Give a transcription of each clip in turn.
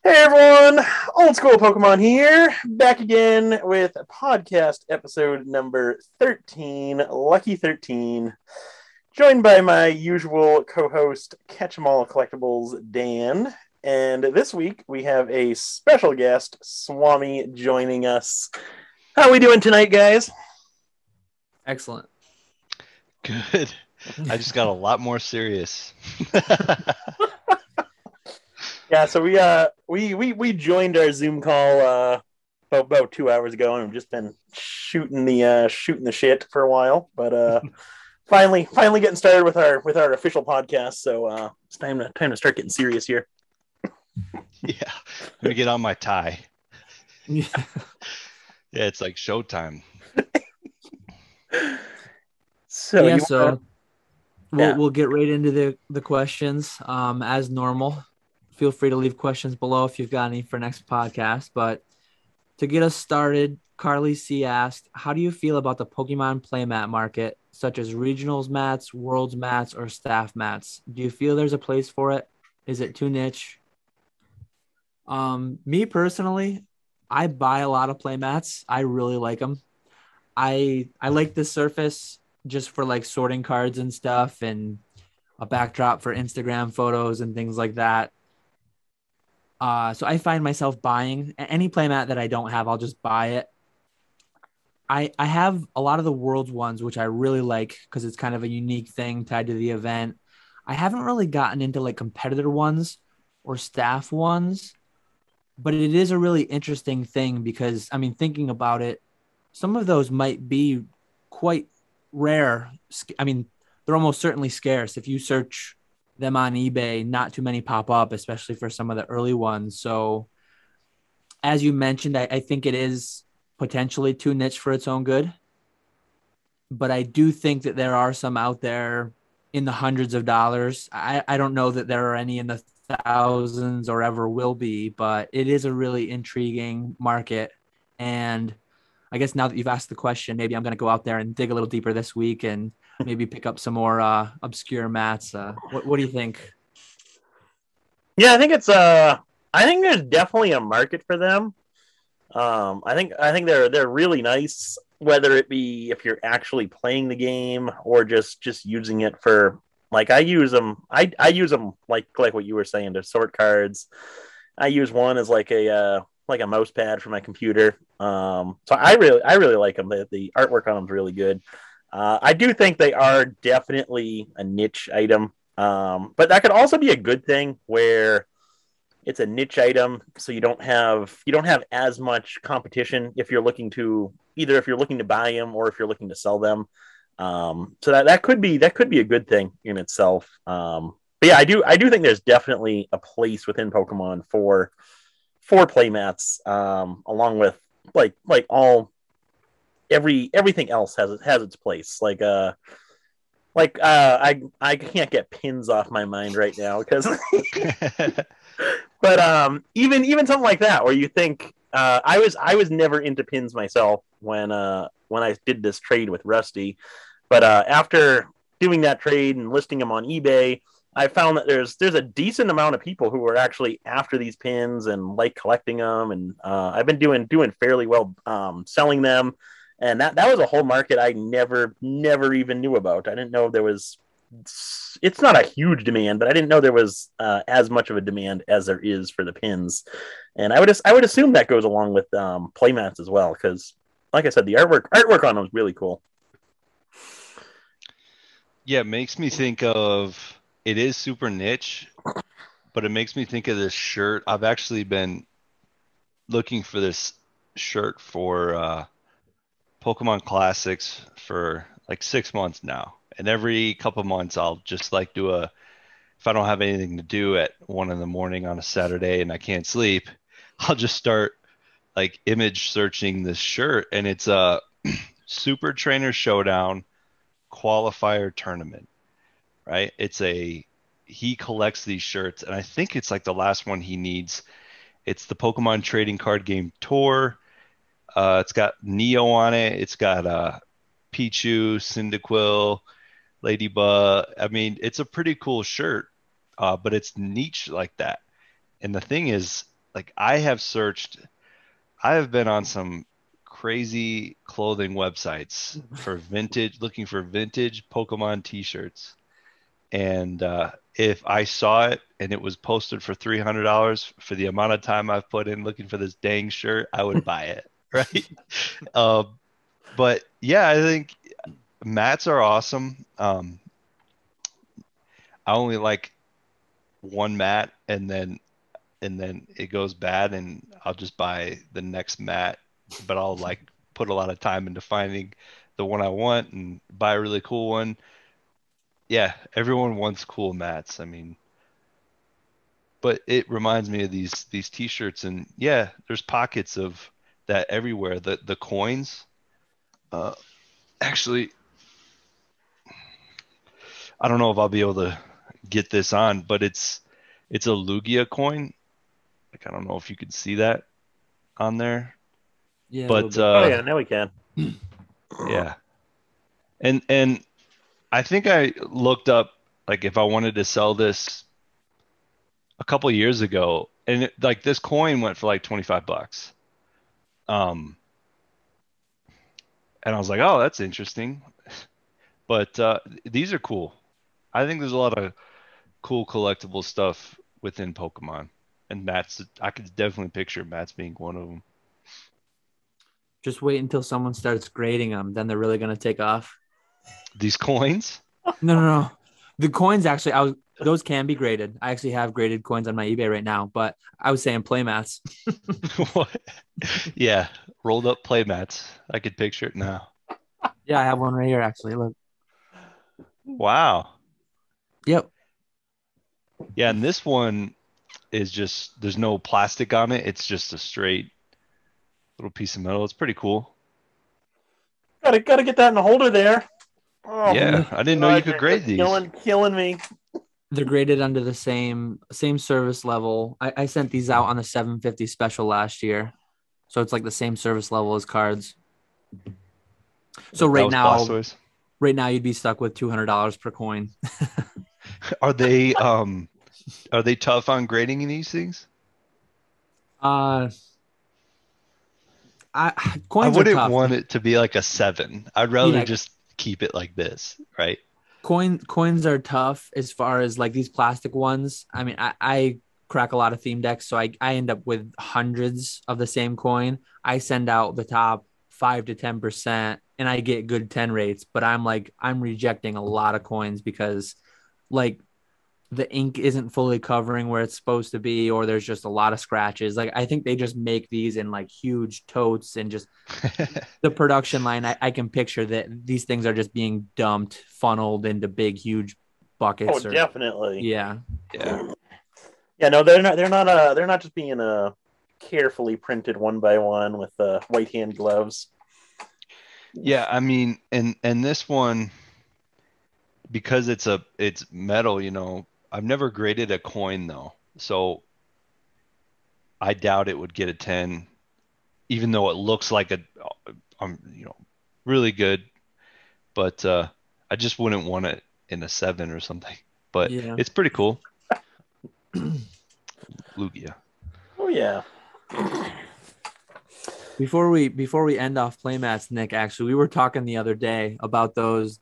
Hey everyone, Old School Pokemon here, back again with podcast episode number 13, Lucky 13, joined by my usual co-host, Catch 'em All Collectibles, Dan. And this week we have a special guest, Swammey, joining us. How are we doing tonight, guys? Excellent. Good. I just got a lot more serious. Yeah, so we joined our Zoom call about 2 hours ago, and we've just been shooting the shit for a while, but finally getting started with our official podcast. So it's time to start getting serious here. Yeah, let me get on my tie. Yeah. Yeah, it's like showtime. So yeah, you so wanna, we'll yeah. we'll get right into the questions. As normal. Feel free to leave questions below if you've got any for next podcast. But to get us started, Carly C asked, how do you feel about the Pokemon playmat market, such as regionals mats, worlds mats, or staff mats? Do you feel there's a place for it? Is it too niche? Me personally, I buy a lot of playmats. I really like them. I like the surface just for like sorting cards and stuff and a backdrop for Instagram photos and things like that. So I find myself buying any playmat that I don't have, I'll just buy it. I have a lot of the world's ones, which I really like because it's kind of a unique thing tied to the event. I haven't really gotten into like competitor ones or staff ones, but it is a really interesting thing because I mean, thinking about it, some of those might be quite rare. I mean, they're almost certainly scarce. If you search them on eBay, not too many pop up, especially for some of the early ones. So, as you mentioned, I think it is potentially too niche for its own good. But I do think that there are some out there in the hundreds of dollars. I don't know that there are any in the thousands or ever will be, but it is a really intriguing market. And I guess now that you've asked the question, maybe I'm going to go out there and dig a little deeper this week and maybe pick up some more obscure mats. What do you think? Yeah, I think there's definitely a market for them. I think they're really nice, whether it be if you're actually playing the game or just using it for, like, I use them. I use them like what you were saying, to sort cards. I use one as like a mouse pad for my computer. So I really like them. The artwork on them is really good. I do think they are definitely a niche item, but that could also be a good thing where it's a niche item, so you don't have as much competition if you're looking to, either if you're looking to buy them or if you're looking to sell them. So that could be a good thing in itself. But yeah, I do think there's definitely a place within Pokemon for playmats, along with like all everything else has its place. I can't get pins off my mind right now because but even something like that, where you think, I was never into pins myself when I did this trade with Rusty, but after doing that trade and listing them on eBay, I found that there's a decent amount of people who are actually after these pins and like collecting them, and I've been doing fairly well, selling them, and that was a whole market I never even knew about. I didn't know there was. It's not a huge demand, but I didn't know there was as much of a demand as there is for the pins, and I would assume that goes along with playmats as well, because, like I said, the artwork on them is really cool. Yeah, it makes me think of it is super niche, but it makes me think of this shirt. I've actually been looking for this shirt for Pokemon Classics for like 6 months now. And every couple months I'll just like do a if I don't have anything to do at 1 in the morning on a Saturday and I can't sleep, I'll just start like image searching this shirt, and it's a Super Trainer Showdown qualifier tournament, right? It's a he collects these shirts, and I think it's like the last one he needs. It's the Pokemon Trading Card Game Tour. It's got Neo on it. It's got Pichu, Cyndaquil, Ladybug. I mean, it's a pretty cool shirt, but it's niche like that. And the thing is, like I have been on some crazy clothing websites looking for vintage Pokemon t-shirts. And if I saw it and it was posted for $300 for the amount of time I've put in looking for this dang shirt, I would buy it, right? But yeah, I think mats are awesome. I only like one mat, and then it goes bad, and I'll just buy the next mat. But I'll like put a lot of time into finding the one I want and buy a really cool one. Yeah, everyone wants cool mats. I mean, but it reminds me of these t-shirts, and yeah, there's pockets of that everywhere. The coins, uh, actually, I don't know if I'll be able to get this on, but it's a Lugia coin. Like I don't know if you could see that on there, Yeah, a little but bit. Oh yeah, now we can. yeah, and I think I looked up like if I wanted to sell this a couple years ago, and like this coin went for like $25. Um, and I was like, oh, that's interesting. But these are cool. I think there's a lot of cool collectible stuff within Pokemon, and Matt's. I could definitely picture Matt's being one of them. Just wait until someone starts grading them, then they're really gonna take off. These coins? No, no, no. The coins actually, those can be graded. I actually have graded coins on my eBay right now, but I was saying playmats. What? Yeah, rolled up playmats. I could picture it now. Yeah, I have one right here actually. Look. Wow. Yep. Yeah, and this one is just there's no plastic on it. It's just a straight little piece of metal. It's pretty cool. Gotta get that in the holder there. Oh Yeah, I didn't know you God, could you're grade these. killing me. They're graded under the same service level. I sent these out on the 750 special last year. So it's like the same service level as cards. So That was Blastoise. right now you'd be stuck with $200 per coin. Are they tough on grading these things? Uh I coins are wouldn't tough. want it to be like a 7. I'd rather Yeah, just keep it like this, right? coins are tough as far as like these plastic ones. I mean, I crack a lot of theme decks, so I end up with hundreds of the same coin. I send out the top 5 to 10%, and I get good 10 rates. But I'm rejecting a lot of coins because like the ink isn't fully covering where it's supposed to be, or there's just a lot of scratches. Like I think they just make these in like huge totes, and just the production line. I can picture that these things are just being dumped, funneled into big, huge buckets. Oh, definitely. Yeah. Yeah. Yeah, no, they're not just being carefully printed one by one with white hand gloves. Yeah, I mean, and this one because it's metal, I've never graded a coin though. So I doubt it would get a 10 even though it looks like really good, but I just wouldn't want it in a 7 or something. But Yeah. it's pretty cool. Lugia. Oh yeah. Before we end off playmats, Nick, actually, we were talking the other day about those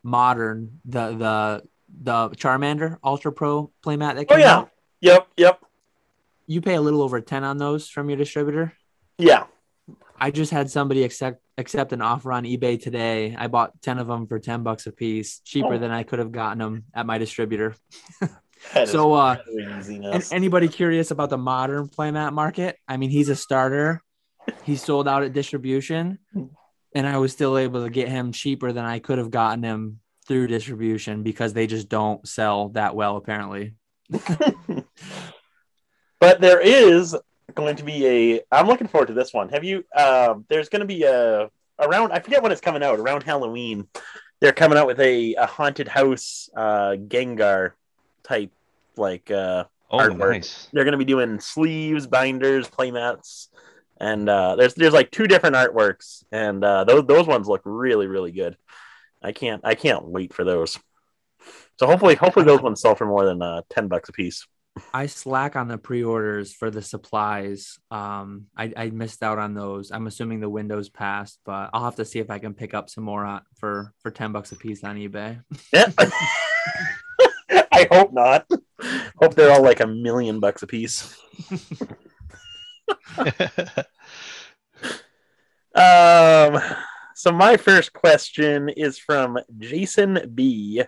modern the Charmander Ultra Pro playmat that Oh came yeah. out. Yep. You pay a little over 10 on those from your distributor. Yeah. I just had somebody accept an offer on eBay today. I bought 10 of them for $10 a piece, cheaper than I could have gotten them at my distributor. So, and anybody curious about the modern playmat market? I mean, he's a starter. He sold out at distribution, and I was still able to get him cheaper than I could have gotten him through distribution because they just don't sell that well, apparently. But there is going to be I'm looking forward to this one. Have you, there's going to be around, I forget when it's coming out, around Halloween. They're coming out with a haunted house Gengar type artwork. Nice. They're going to be doing sleeves, binders, playmats, and there's like 2 different artworks, and those ones look really, really good. I can't wait for those. So hopefully those ones sell for more than $10 a piece. I slack on the pre-orders for the supplies. I missed out on those. I'm assuming the window's passed, but I'll have to see if I can pick up some more for $10 a piece on eBay. Yeah. I hope not. Hope they're all like $1 million a piece. So my first question is from Jason B.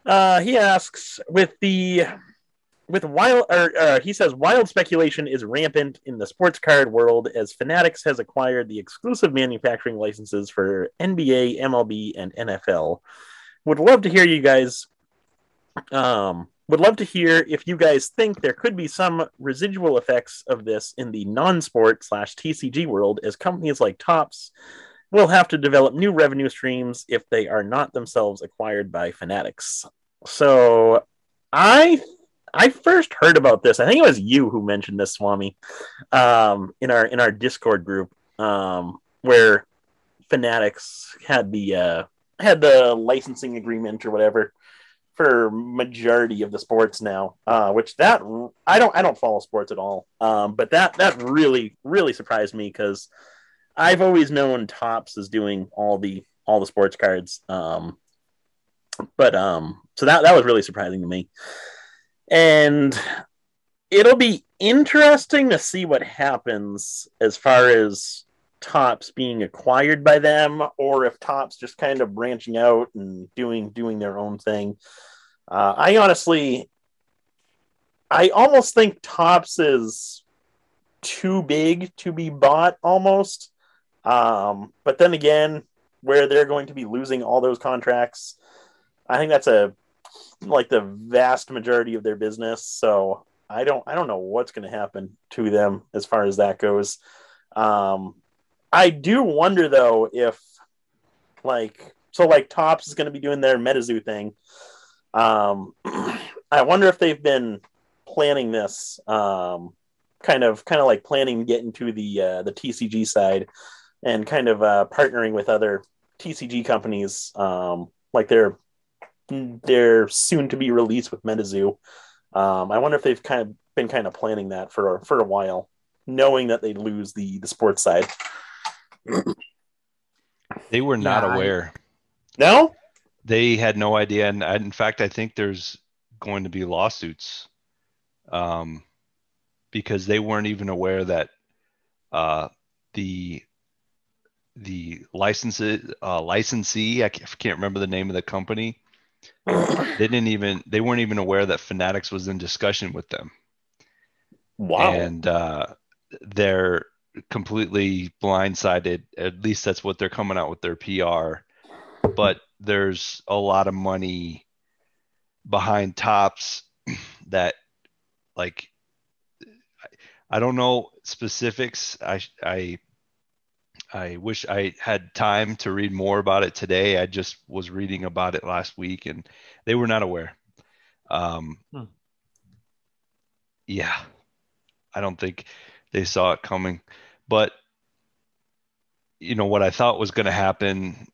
He asks, he says wild speculation is rampant in the sports card world as Fanatics has acquired the exclusive manufacturing licenses for NBA, MLB, and NFL. Would love to hear you guys. Would love to hear if you guys think there could be some residual effects of this in the non-sport / TCG world, as companies like Topps will have to develop new revenue streams if they are not themselves acquired by Fanatics. So I first heard about this. I think it was you who mentioned this, Swammey, in our Discord group, where Fanatics had the licensing agreement or whatever for majority of the sports now, which that I don't follow sports at all. But that really surprised me because I've always known Topps is doing all the sports cards. So that was really surprising to me. And it'll be interesting to see what happens as far as Topps being acquired by them, or if Topps just kind of branching out and doing their own thing. I almost think Topps is too big to be bought almost. But then again, where they're going to be losing all those contracts, I think that's like the vast majority of their business. So I don't know what's going to happen to them as far as that goes. I do wonder though if Topps is going to be doing their MetaZoo thing. I wonder if they've been planning this, kind of like planning to get into the TCG side and kind of partnering with other TCG companies, like they're soon to be released with MetaZoo. I wonder if they've been planning that for a while, knowing that they'd lose the sports side. They were not aware. No? They had no idea. And in fact, I think there's going to be lawsuits because they weren't even aware that the licensee, I can't remember the name of the company. They weren't even aware that Fanatics was in discussion with them. Wow. And they're completely blindsided. At least that's what they're coming out with their PR. But there's a lot of money behind Topps that, like, I don't know specifics. I wish I had time to read more about it today. I just was reading about it last week, and they were not aware. Yeah, I don't think they saw it coming. But, what I thought was going to happen,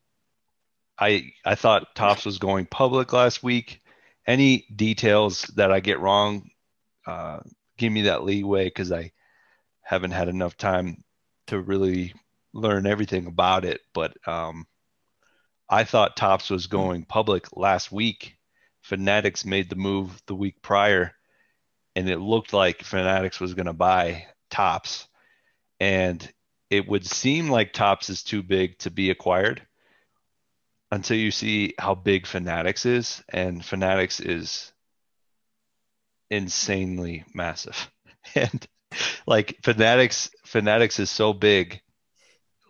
I thought Topps was going public last week. Any details that I get wrong, give me that leeway, because I haven't had enough time to really learn everything about it. But I thought Topps was going public last week. Fanatics made the move the week prior, and it looked like Fanatics was going to buy Topps. And it would seem like Topps is too big to be acquired until you see how big Fanatics is. And Fanatics is insanely massive. And like Fanatics is so big,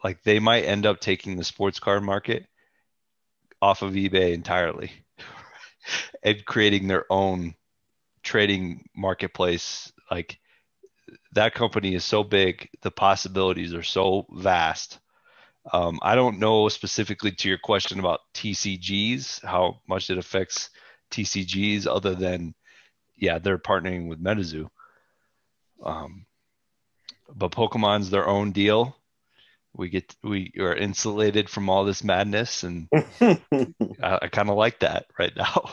like they might end up taking the sports card market off of eBay entirely and creating their own trading marketplace. Like, that company is so big, the possibilities are so vast. I don't know specifically to your question about TCGs, how much it affects TCGs, other than, they're partnering with MetaZoo. But Pokemon's their own deal. We are insulated from all this madness, and I kind of like that right now.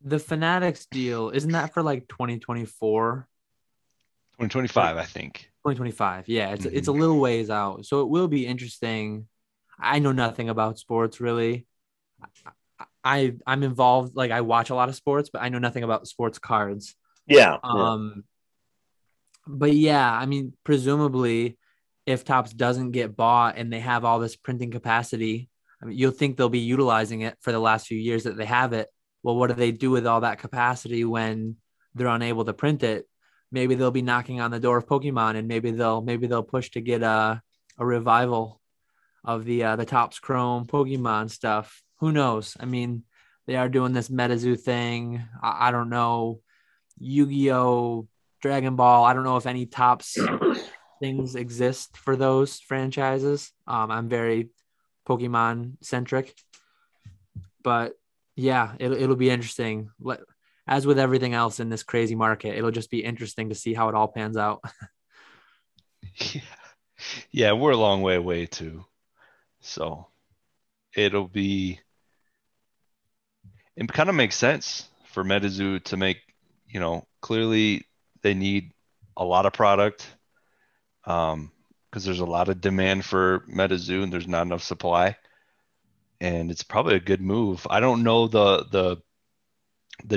The Fanatics deal, isn't that for like 2024? 2025, I think. 2025. Yeah, it's a Mhm. little ways out. So it will be interesting. I know nothing about sports really. I'm involved, like I watch a lot of sports, but I know nothing about sports cards. Yeah, yeah, Um, but yeah, I mean, presumably if Topps doesn't get bought and they have all this printing capacity, I mean, you'll think they'll be utilizing it for the last few years that they have it. Well, what do they do with all that capacity when they're unable to print it? Maybe they'll be knocking on the door of Pokemon, and maybe they'll push to get a revival of the Topps Chrome Pokemon stuff. Who knows? I mean, they are doing this MetaZoo thing. I don't know. Yu-Gi-Oh, Dragon Ball. I don't know if any Topps things exist for those franchises. I'm very Pokemon centric, but yeah, it'll be interesting. As with everything else in this crazy market, it'll just be interesting to see how it all pans out. Yeah. Yeah, we're a long way away too. So it'll be, it kind of makes sense for MetaZoo to make, clearly they need a lot of product, because there's a lot of demand for MetaZoo and there's not enough supply. And it's probably a good move. I don't know the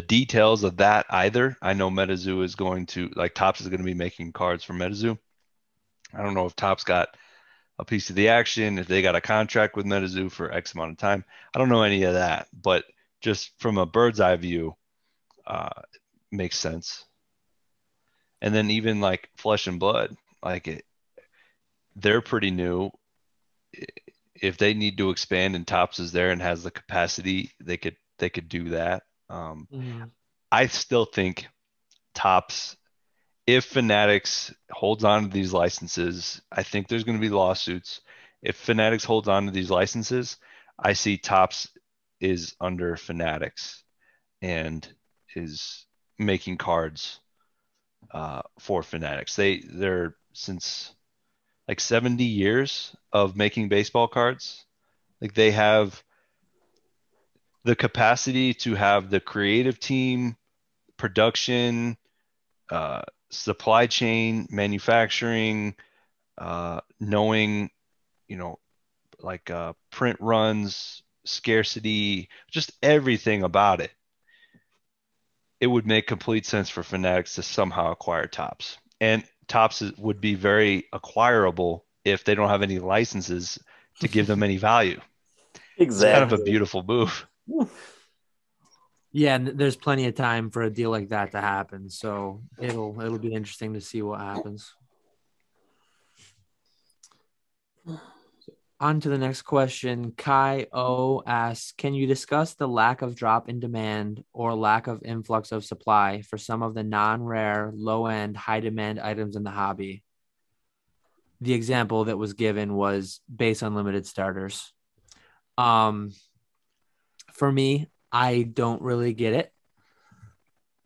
details of that either. I know MetaZoo is going to, like, Topps is going to be making cards for MetaZoo. I don't know if Topps got a piece of the action, if they got a contract with MetaZoo for X amount of time. I don't know any of that, but just from a bird's eye view, uh, makes sense. And then even like Flesh and Blood, like they're pretty new. If they need to expand and Topps is there and has the capacity, they could do that. Mhm. I still think Topps, if Fanatics holds on to these licenses, I think there's going to be lawsuits. If Fanatics holds on to these licenses, I see Topps is under Fanatics and is making cards for Fanatics. They're since like 70 years of making baseball cards. Like they have the capacity to have the creative team, production, supply chain, manufacturing, knowing, you know, like print runs, scarcity, just everything about it. It would make complete sense for Fanatics to somehow acquire Topps. And Topps would be very acquirable if they don't have any licenses to give them any value. It's kind of a exactly. beautiful move. Yeah, and there's plenty of time for a deal like that to happen. So it'll be interesting to see what happens. On to the next question. Kai O asks, can you discuss the lack of drop in demand or lack of influx of supply for some of the non-rare, low-end, high-demand items in the hobby? The example that was given was base unlimited starters. Um, for me, I don't really get it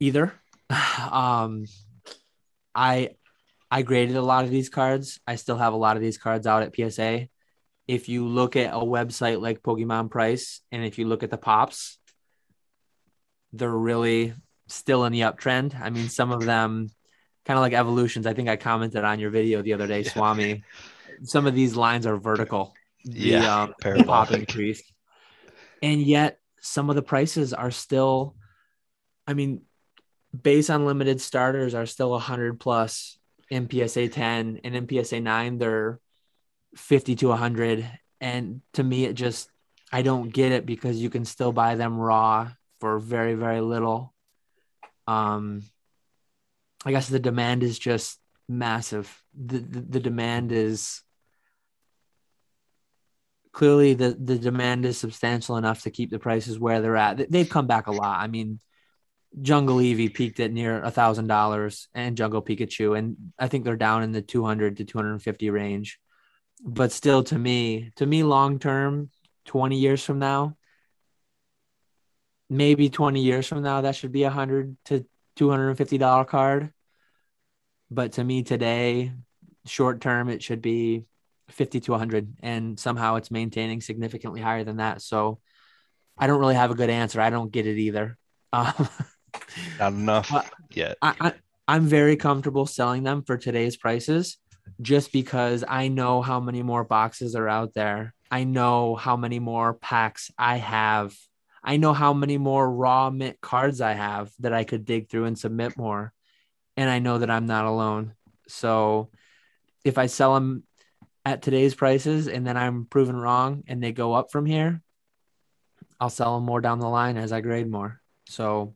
either. Um, I I graded a lot of these cards. I still have a lot of these cards out at PSA. If you look at a website like Pokemon Price, and if you look at the pops, they're really still in the uptrend. I mean, some of them kind of like evolutions. I think I commented on your video the other day, Yeah. Swammey. Some of these lines are vertical. Yeah. The pop Parabolic. increase, and yet some of the prices are still. I mean, base unlimited starters are still 100 plus in PSA 10, and in PSA 9 they're 50 to 100. And to me, I don't get it because you can still buy them raw for very, very little. Um, I guess the demand is just massive. The demand is clearly the demand is substantial enough to keep the prices where they're at. They've come back a lot. I mean, Jungle Eevee peaked at near $1,000 and Jungle Pikachu, and I think they're down in the 200 to 250 range. But still, to me, long term, 20 years from now, maybe 20 years from now, that should be $100 to $250 card. But to me today, short term, it should be 50 to 100, and somehow it's maintaining significantly higher than that. So I don't really have a good answer. I don't get it either. Um, Not but enough yet. I'm very comfortable selling them for today's prices just because I know how many more boxes are out there. I know how many more packs I have. I know how many more raw mint cards I have that I could dig through and submit more. And I know that I'm not alone. So if I sell them at today's prices and then I'm proven wrong and they go up from here, I'll sell them more down the line as I grade more. So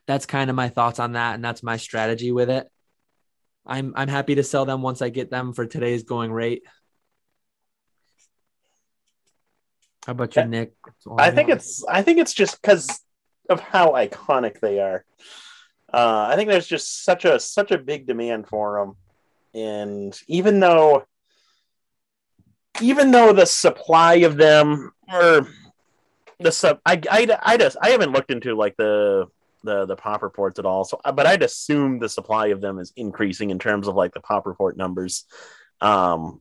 that's kind of my thoughts on that. And that's my strategy with it. I'm happy to sell them once I get them for today's going rate. How about you, Yeah, Nick? I think it's just because of how iconic they are. I think there's just such a big demand for them, and even though the supply of them or the sub, I haven't looked into like the pop reports at all. So, but I'd assume the supply of them is increasing in terms of like the pop report numbers. Um,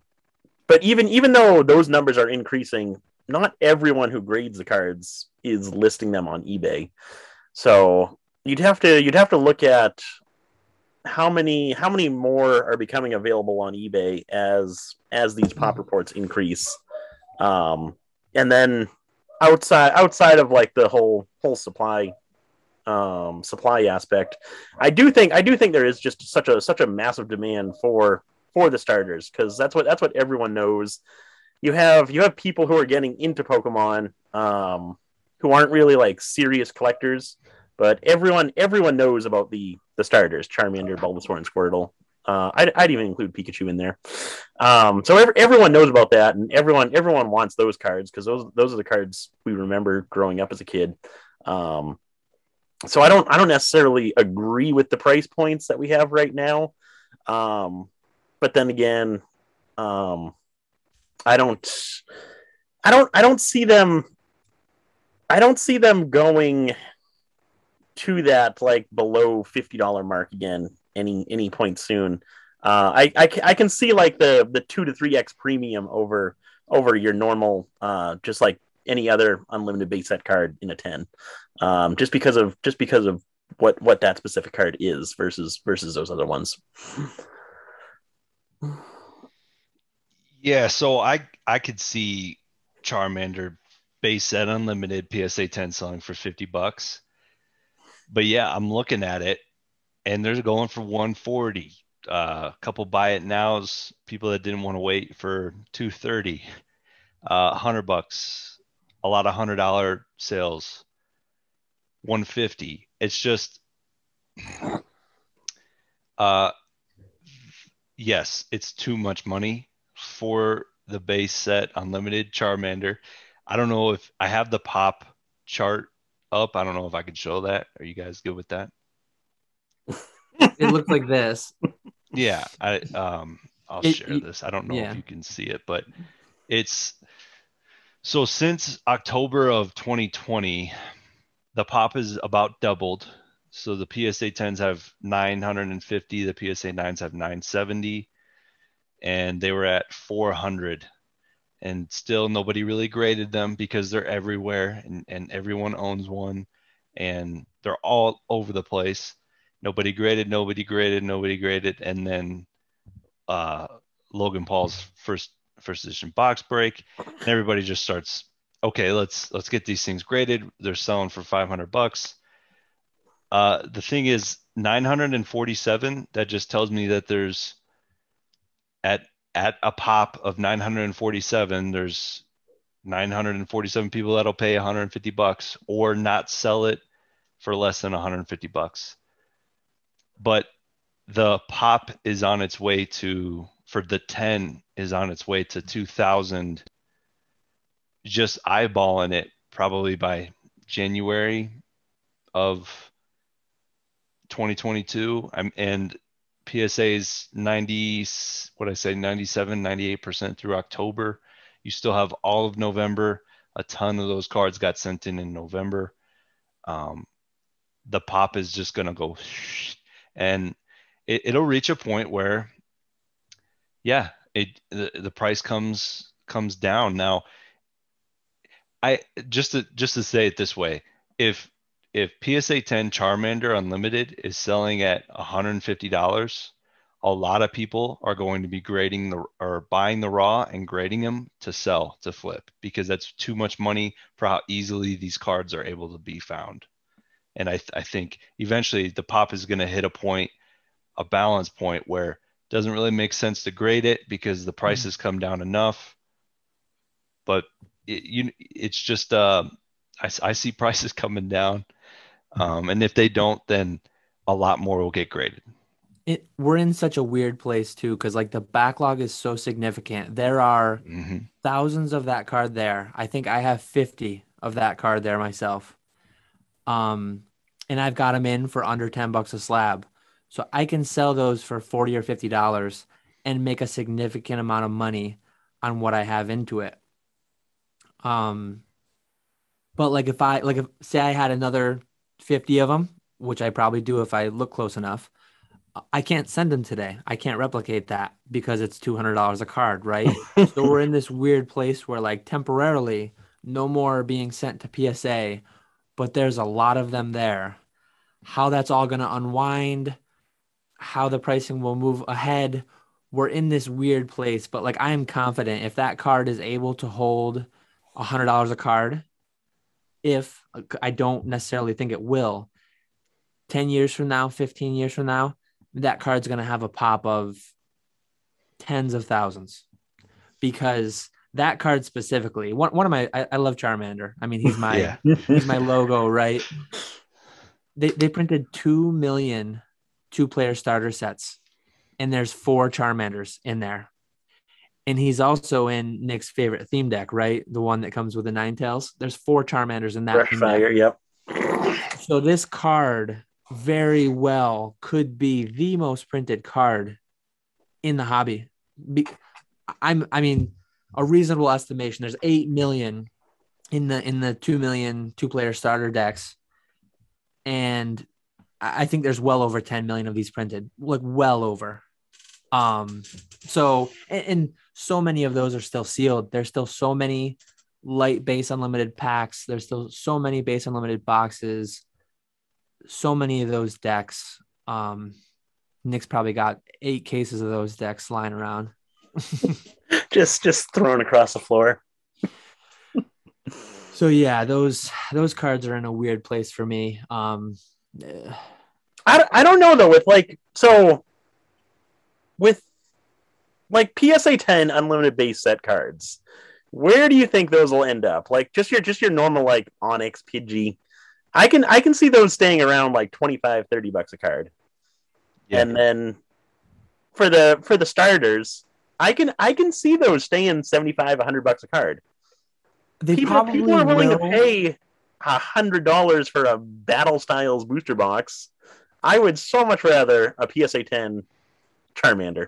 but even though those numbers are increasing, not everyone who grades the cards is listing them on eBay. So you'd have to look at how many more are becoming available on eBay as these pop reports increase. And then outside of like the whole supply aspect, I do think there is just such a massive demand for the starters because that's what everyone knows. You have people who are getting into Pokemon who aren't really like serious collectors, but everyone knows about the starters: Charmander, Bulbasaur, and Squirtle. I'd even include Pikachu in there. So everyone knows about that, and everyone wants those cards because those are the cards we remember growing up as a kid. Um, so I don't necessarily agree with the price points that we have right now. Um, but then again, um, I don't I don't see them going to that like below $50 mark again any point soon. I can see like the 2 to 3x premium over your normal just like any other unlimited base set card in a 10, just because of what that specific card is versus those other ones. Yeah, so I could see Charmander base set unlimited PSA 10 selling for $50. But yeah, I'm looking at it and they're going for 140. A couple buy it nows, people that didn't want to wait for 230. $100. A lot of $100 sales. 150. It's just uh yes, it's too much money for the base set unlimited Charmander. I don't know if I have the pop chart up. I don't know if I could show that. Are you guys good with that? It looks like this. Yeah, I'll It, share this. I don't know if yeah. you can see it, but it's so since October of 2020, the pop is about doubled. So the PSA 10s have 950, the PSA 9s have 970, and they were at 400. And still nobody really graded them because they're everywhere and everyone owns one and they're all over the place. Nobody graded, nobody graded, nobody graded. And then uh, Logan Paul's first edition box break, and everybody just starts. Okay, let's get these things graded. They're selling for $500. The thing is, 947. That just tells me that there's at at a pop of 947. There's 947 people that'll pay $150 or not sell it for less than $150. But the pop is on its way to for the 10 is on its way to 2000, just eyeballing it probably by January of 2022. And PSA's 90, what I say, 97, 98% through October. You still have all of November. A ton of those cards got sent in November. Um, the pop is just going to go and it'll reach a point where yeah, the price comes down. Now, I just to say it this way, if if PSA 10 Charmander Unlimited is selling at $150, a lot of people are going to be grading or buying the raw and grading them to sell to flip because that's too much money for how easily these cards are able to be found. And I think eventually the pop is going to hit a balance point where it doesn't really make sense to grade it because the prices come down enough. But it's just I see prices coming down, and if they don't, then a lot more will get graded. We're in such a weird place too, because like the backlog is so significant. There are Hmm. thousands of that card there. I think I have 50 of that card there myself. Um, and I've got them in for under $10 a slab. So I can sell those for 40 or $50 and make a significant amount of money on what I have into it. Um, but like if say I had another 50 of them, which I probably do if I look close enough, I can't send them today. I can't replicate that because it's $200 a card, right? So we're in this weird place where like temporarily no more are being sent to PSA, but there's a lot of them there. How that's all going to unwind, how the pricing will move ahead. We're in this weird place, but like I am confident if that card is able to hold $100 a card, if I don't necessarily think it will, 10 years from now, 15 years from now, that card's going to have a pop of tens of thousands because that card specifically, one of my, I love Charmander. I mean, Yeah. he's my logo, right? They printed 2 million 2-player starter sets and there's 4 Charmanders in there. And he's also in Nick's favorite theme deck, right? The one that comes with the 9 tails. There's 4 Charmanders in that Fresh theme fire, deck. yep. So this card very well could be the most printed card in the hobby. I mean, a reasonable estimation. There's 8 million in the 2 million 2-player starter decks, and I think there's well over 10 million of these printed, like well over. So and so many of those are still sealed. There's still so many light base unlimited packs. There's still so many base unlimited boxes. So many of those decks. Nick's probably got 8 cases of those decks lying around. just thrown across the floor. So yeah, those cards are in a weird place for me. I don't know though with like PSA 10 unlimited base set cards. Where do you think those will end up? Like just your normal like Onyx Pidgey. I can see those staying around like $25-$30 a card. Yeah. And then for the starters, I can see those staying $75-$100 a card. People are willing to pay $100 for a Battle Styles booster box. I would so much rather a PSA 10 Charmander.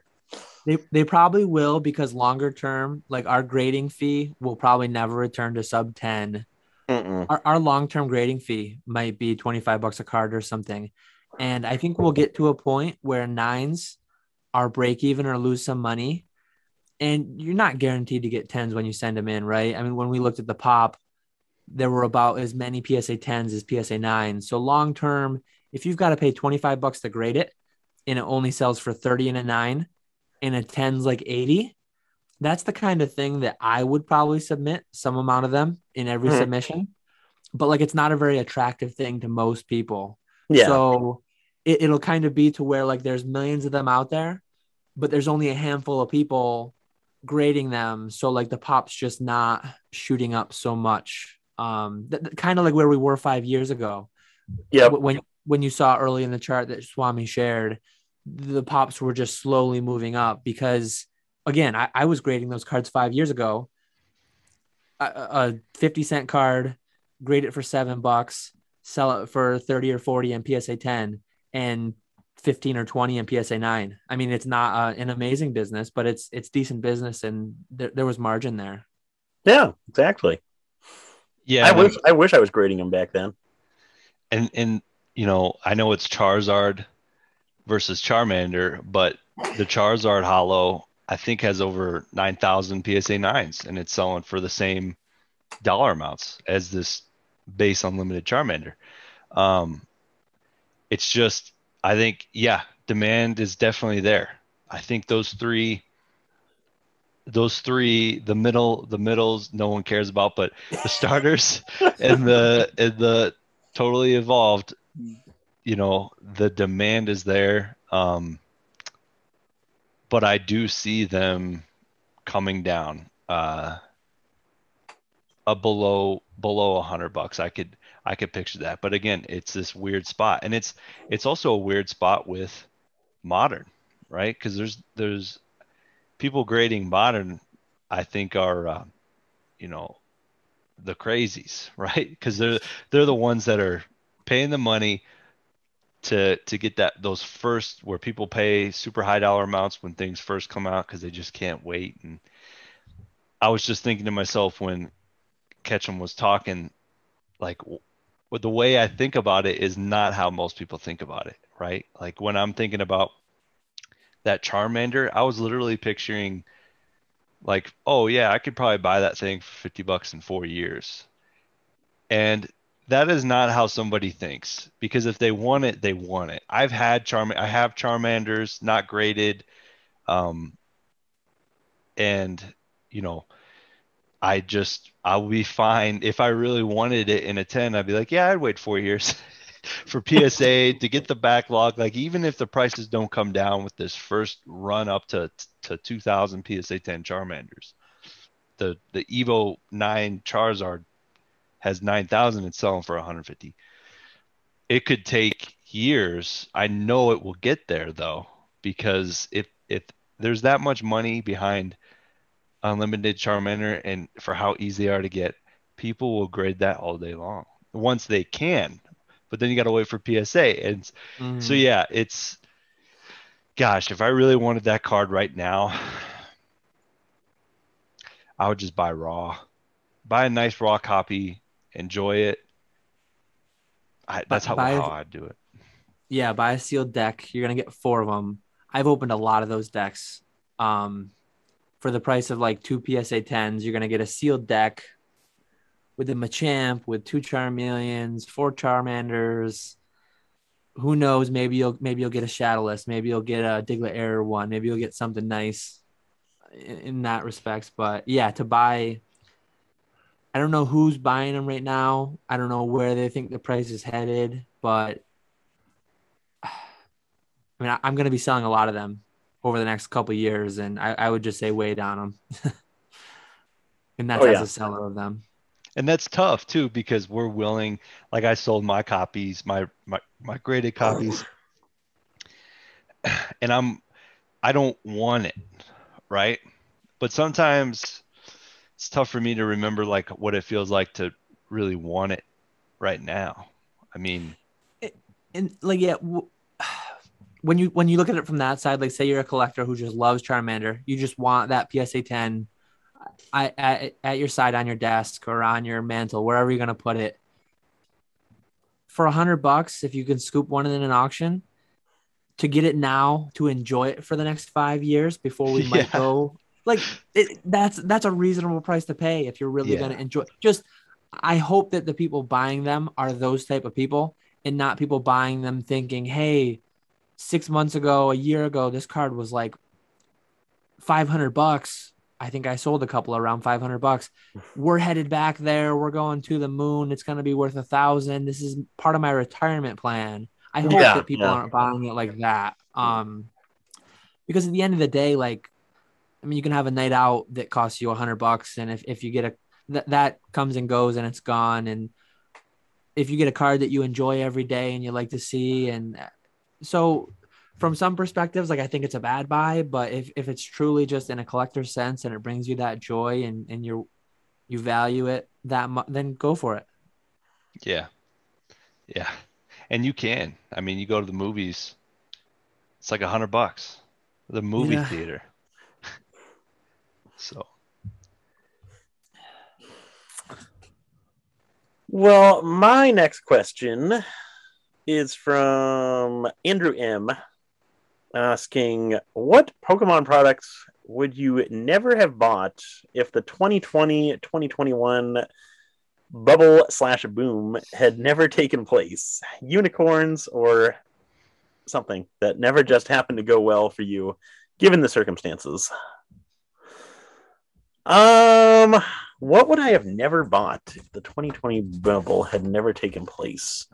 They probably will because longer term, like our grading fee will probably never return to sub 10. Our long-term grading fee might be $25 a card or something. And I think we'll get to a point where 9s are break even or lose some money. And you're not guaranteed to get 10s when you send them in, right? I mean, when we looked at the pop, there were about as many PSA 10s as PSA 9s. So long term, if you've got to pay $25 to grade it and it only sells for 30 in a 9 and a 10's like 80, that's the kind of thing that I would probably submit some amount of them in every submission. But like it's not a very attractive thing to most people. Yeah. So it'll kind of be to where like there's millions of them out there, but there's only a handful of people grading them. So like the pop's just not shooting up so much. Kind of like where we were 5 years ago. Yeah. When you saw early in the chart that Swammey shared, the pops were just slowly moving up because again, I was grading those cards 5 years ago. A 50-cent card, grade it for $7, sell it for 30 or 40 in PSA 10 and 15 or 20 in PSA 9. I mean, it's not an amazing business, but it's decent business and there was margin there. Yeah, exactly. Yeah. I wish I was grading them back then. And you know, I know it's Charizard versus Charmander, but the Charizard Holo I think has over 9,000 PSA 9s and it's selling for the same dollar amounts as this base unlimited Charmander. Um, it's just, I think, yeah, demand is definitely there. I think the middles, no one cares about, but the starters and the totally evolved, the demand is there. But I do see them coming down, below $100. I could picture that. But again, it's this weird spot, and it's also a weird spot with modern, right? Because there's people grading modern, I think are you know the crazies, right? Because they're the ones that are paying the money to get those first, where people pay super high dollar amounts when things first come out because they just can't wait. And I was just thinking to myself when Ketchum was talking, like, the way I think about it is not how most people think about it, right? Like when I'm thinking about that Charmander, I was literally picturing like, oh yeah, I could probably buy that thing for $50 in 4 years. And that is not how somebody thinks, because if they want it, they want it. I have Charmanders, not graded. Um, and you know, I'll be fine. If I really wanted it in a 10, I'd be like, yeah, I'd wait 4 years for PSA to get the backlog. Like, even if the prices don't come down with this first run up to 2000 PSA 10 Charmanders, the Evo 9 Charizard has 9,000 and selling for 150. It could take years. I know it will get there though, because if there's that much money behind unlimited Charmander and for how easy they are to get, people will grade that all day long once they can. But then you got to wait for PSA. And so, Mhm. yeah, gosh, if I really wanted that card right now, I would just buy raw, buy a nice raw copy, enjoy it. Buy, That's how buy I'd do it. Yeah, buy a sealed deck. You're gonna get 4 of them. I've opened a lot of those decks. For the price of like 2 PSA 10s, you're gonna get a sealed deck with a Machamp, with 2 Charmeleons, 4 Charmanders. Who knows? Maybe you'll get a Shadowless. Maybe you'll get a Diglett Error one. Maybe you'll get something nice in that respects. But yeah, to buy, I don't know who's buying them right now. I don't know where they think the price is headed, but I mean, I'm going to be selling a lot of them over the next couple of years, and I would just say wait on them, and Oh that's as yeah. a seller of them. And that's tough too, because we're willing, like I sold my copies, my graded copies, and I don't want it, right? But sometimes it's tough for me to remember like what it feels like to really want it right now. I mean, And like, yeah, when you look at it from that side, like say you're a collector who just loves Charmander, you just want that PSA 10 at your side on your desk or on your mantle, wherever you're going to put it. For $100, if you can scoop one in an auction, to get it now to enjoy it for the next 5 years before we might yeah, go, like that's a reasonable price to pay if you're really going yeah, to enjoy. Just I hope that the people buying them are those type of people and not people buying them thinking, hey, 6 months ago, a year ago, this card was like $500. I think I sold a couple around $500. We're headed back there. We're going to the moon. It's going to be worth 1,000. This is part of my retirement plan. I hope Yeah. that people Yeah. aren't buying it like that. Because at the end of the day, like, I mean, you can have a night out that costs you $100, and if you get that comes and goes and it's gone. And if you get a card that you enjoy every day and you like to see, and so from some perspectives, like I think it's a bad buy, but if it's truly just in a collector's sense and it brings you that joy and you value it that much, then go for it. yeah, yeah. And you can. I mean, you go to the movies, it's like $100. The movie Yeah. theater. So Well, my next question is from Andrew M, asking, what Pokemon products would you never have bought if the 2020-2021 bubble/boom had never taken place? Unicorns or something that never just happened to go well for you, given the circumstances? What would I have never bought if the 2020 bubble had never taken place?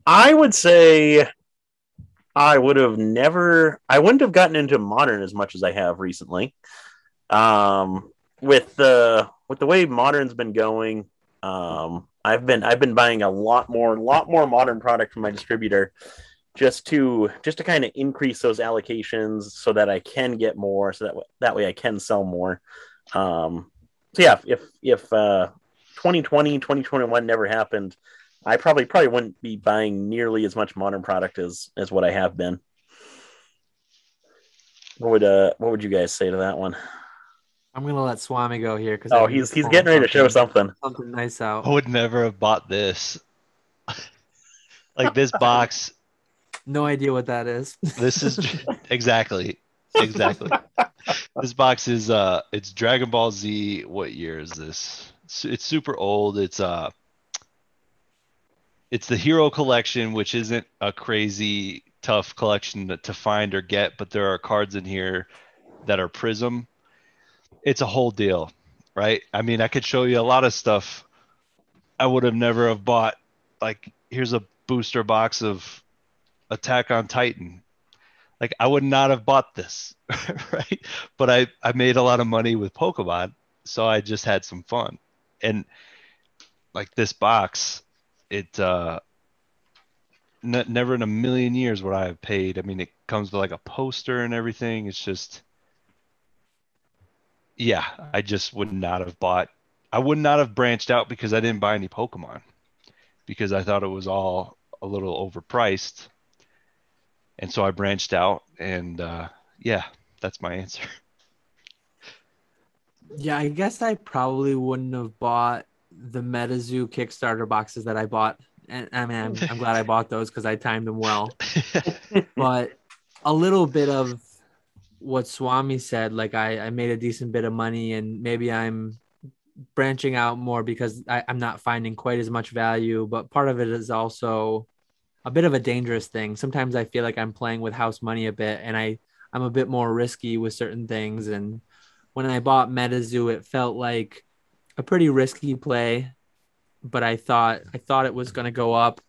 I would say I wouldn't have gotten into Modern as much as I have recently. With the way Modern's been going, I've been buying a lot more Modern product from my distributor just to kind of increase those allocations so that I can get more, so that way I can sell more. So yeah, if 2020 2021 never happened, I probably wouldn't be buying nearly as much Modern product as what I have been. What would you guys say to that one? I'm gonna let Swami go here because I Oh, think he's he's he's pulling getting ready to show something. something nice I out. would never have bought this. Like this box, No idea what that is. this is exactly. This box is it's Dragon Ball Z. What year is this? It's super old. It's the Hero Collection, which isn't a crazy tough collection to find or get, but there are cards in here that are Prism. It's a whole deal, right? I mean, I could show you a lot of stuff I would have never have bought. Like, here's a booster box of Attack on Titan. Like, I would not have bought this, right? But I made a lot of money with Pokemon, so I just had some fun. And like this box, it never in a million years would I have paid. I mean, it comes with like a poster and everything. It's just, yeah, I just would not have bought. I would not have branched out because I didn't buy any Pokemon because I thought it was all a little overpriced. And so I branched out and yeah, that's my answer. Yeah, I guess I probably wouldn't have bought the MetaZoo Kickstarter boxes that I bought. And I mean, I'm glad I bought those because I timed them well. But a little bit of what Swami said, like I made a decent bit of money and maybe I'm branching out more because I'm not finding quite as much value. But part of it is also a bit of a dangerous thing. Sometimes I feel like I'm playing with house money a bit and I'm a bit more risky with certain things. And when I bought MetaZoo, it felt like a pretty risky play, but I thought it was going to go up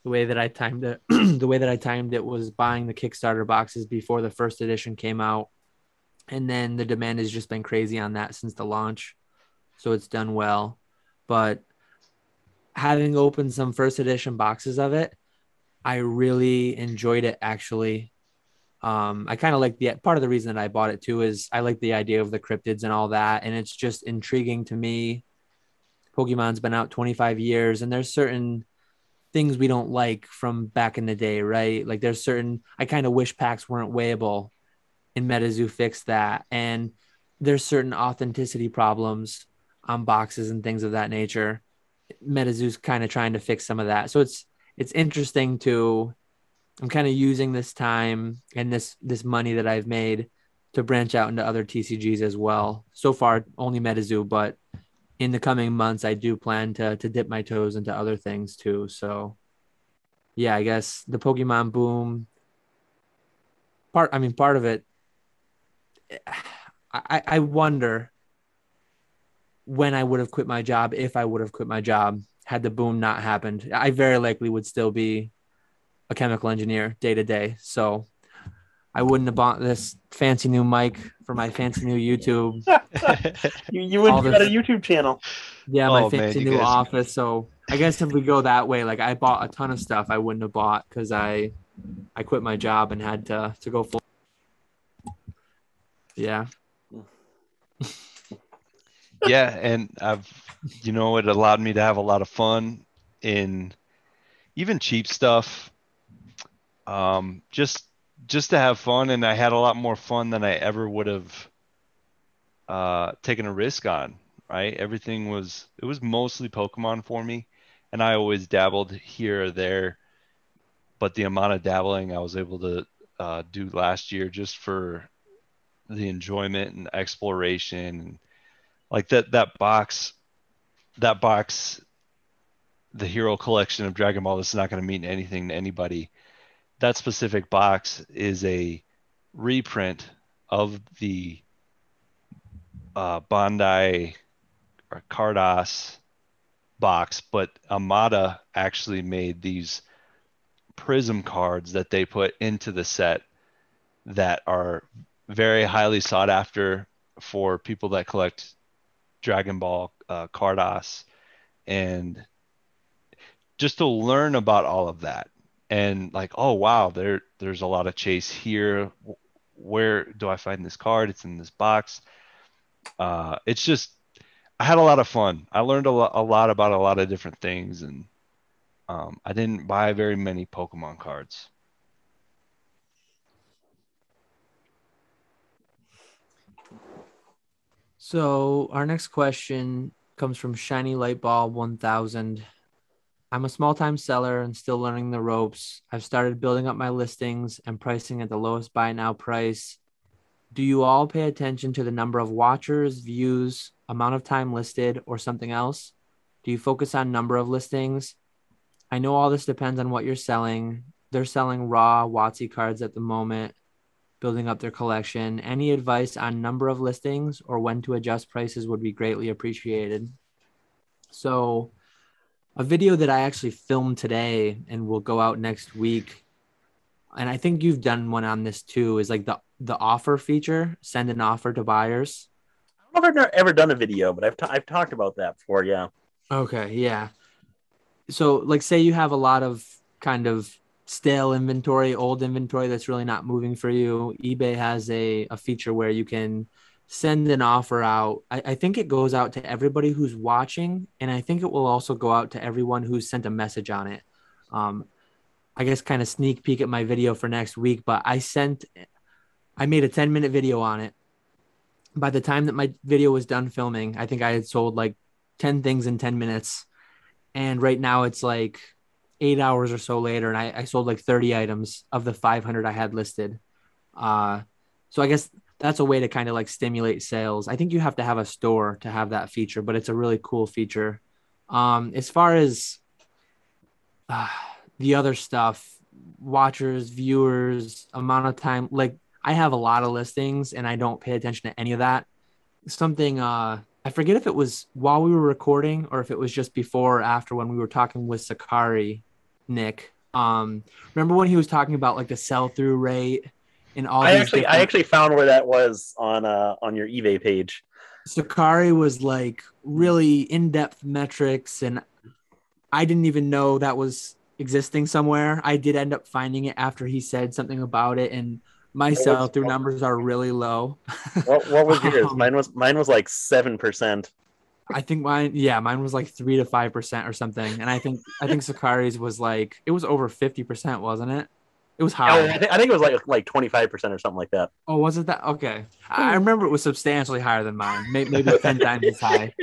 the way that I timed it. The way that I timed it was buying the Kickstarter boxes before the first edition came out. And then the demand has just been crazy on that since the launch. So it's done well. But having opened some first edition boxes of it, I really enjoyed it actually. I kind of like the part of the reason that I bought it too is I like the idea of the cryptids and all that. And it's just intriguing to me. Pokemon's been out 25 years and there's certain things we don't like from back in the day, right? Like there's certain, I kind of wish packs weren't weighable and MetaZoo fixed that. And there's certain authenticity problems on boxes and things of that nature. MetaZoo's kind of trying to fix some of that. So it's interesting to I'm kind of using this time and this money that I've made to branch out into other TCGs as well. So far, only MetaZoo, but in the coming months, I do plan to dip my toes into other things too. So yeah, I guess the Pokemon boom part of it. I wonder when I would have quit my job if I would have quit my job had the boom not happened. I very likely would still be a chemical engineer day to day. So I wouldn't have bought this fancy new mic for my fancy new YouTube. You wouldn't have got a YouTube channel. Yeah, my Oh man, fancy you new guys. office. So I guess if we go that way, like I bought a ton of stuff I wouldn't have bought because I quit my job and had to go full. Yeah. Yeah, and it allowed me to have a lot of fun in even cheap stuff. Just to have fun, and I had a lot more fun than I ever would have taken a risk on. Right, it was mostly Pokemon for me, and I always dabbled here or there, but the amount of dabbling I was able to do last year just for the enjoyment and exploration, like that box that box, the Hero Collection of Dragon Ball, this is not going to mean anything to anybody. That specific box is a reprint of the Bandai or Cardos box, but Amada actually made these prism cards that they put into the set that are very highly sought after for people that collect Dragon Ball Cardos, and just to learn about all of that and like, oh wow, there's a lot of chase here. Where do I find this card? It's in this box. It's just I had a lot of fun. I learned a lot about a lot of different things, and I didn't buy very many Pokemon cards. So our next question comes from Shiny Lightball 1000. I'm a small-time seller and still learning the ropes. I've started building up my listings and pricing at the lowest buy now price. Do you all pay attention to the number of watchers, views, amount of time listed, or something else? Do you focus on number of listings? I know all this depends on what you're selling. They're selling raw WotC cards at the moment, building up their collection. Any advice on number of listings or when to adjust prices would be greatly appreciated. So a video that I actually filmed today and will go out next week, and I think you've done one on this too, is like the offer feature, send an offer to buyers. I don't know if I've ever done a video, but I've talked about that before. Yeah. Okay, yeah. So like say you have a lot of kind of stale inventory, old inventory that's really not moving for you. eBay has a feature where you can send an offer out. I think it goes out to everybody who's watching, and I think it will also go out to everyone who's sent a message on it. I guess kind of sneak peek at my video for next week, but I made a 10-minute video on it. By the time that my video was done filming, I think I had sold like 10 things in 10 minutes. And right now it's like 8 hours or so later, and I sold like 30 items of the 500 I had listed. So I guess that's a way to kind of like stimulate sales. I think you have to have a store to have that feature, but it's a really cool feature. As far as the other stuff, watchers, viewers, amount of time, like I have a lot of listings and I don't pay attention to any of that. Something, I forget if it was while we were recording or if it was just before or after when we were talking with Sakari, Nick. Remember when he was talking about like the sell through rate and all I actually found where that was on your eBay page. Sakari was like really in-depth metrics, and I didn't even know that was existing somewhere. I did end up finding it after he said something about it, and my sell through numbers are really low. What was yours? Mine was like 7%. I think mine was like 3 to 5% or something. And I think Sakari's was like, it was over 50%, wasn't it? It was high. I think it was like 25% or something like that. Oh, was it that? Okay. I remember it was substantially higher than mine. Maybe 10 times as high.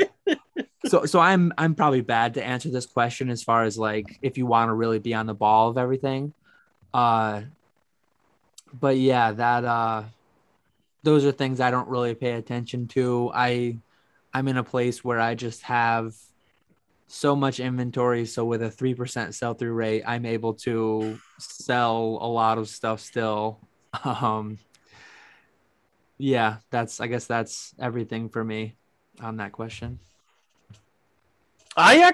So I'm probably bad to answer this question as far as like if you want to really be on the ball of everything. But yeah, that those are things I don't really pay attention to. I'm in a place where I just have so much inventory. So with a 3% sell through rate, I'm able to sell a lot of stuff still. Yeah, I guess that's everything for me on that question. I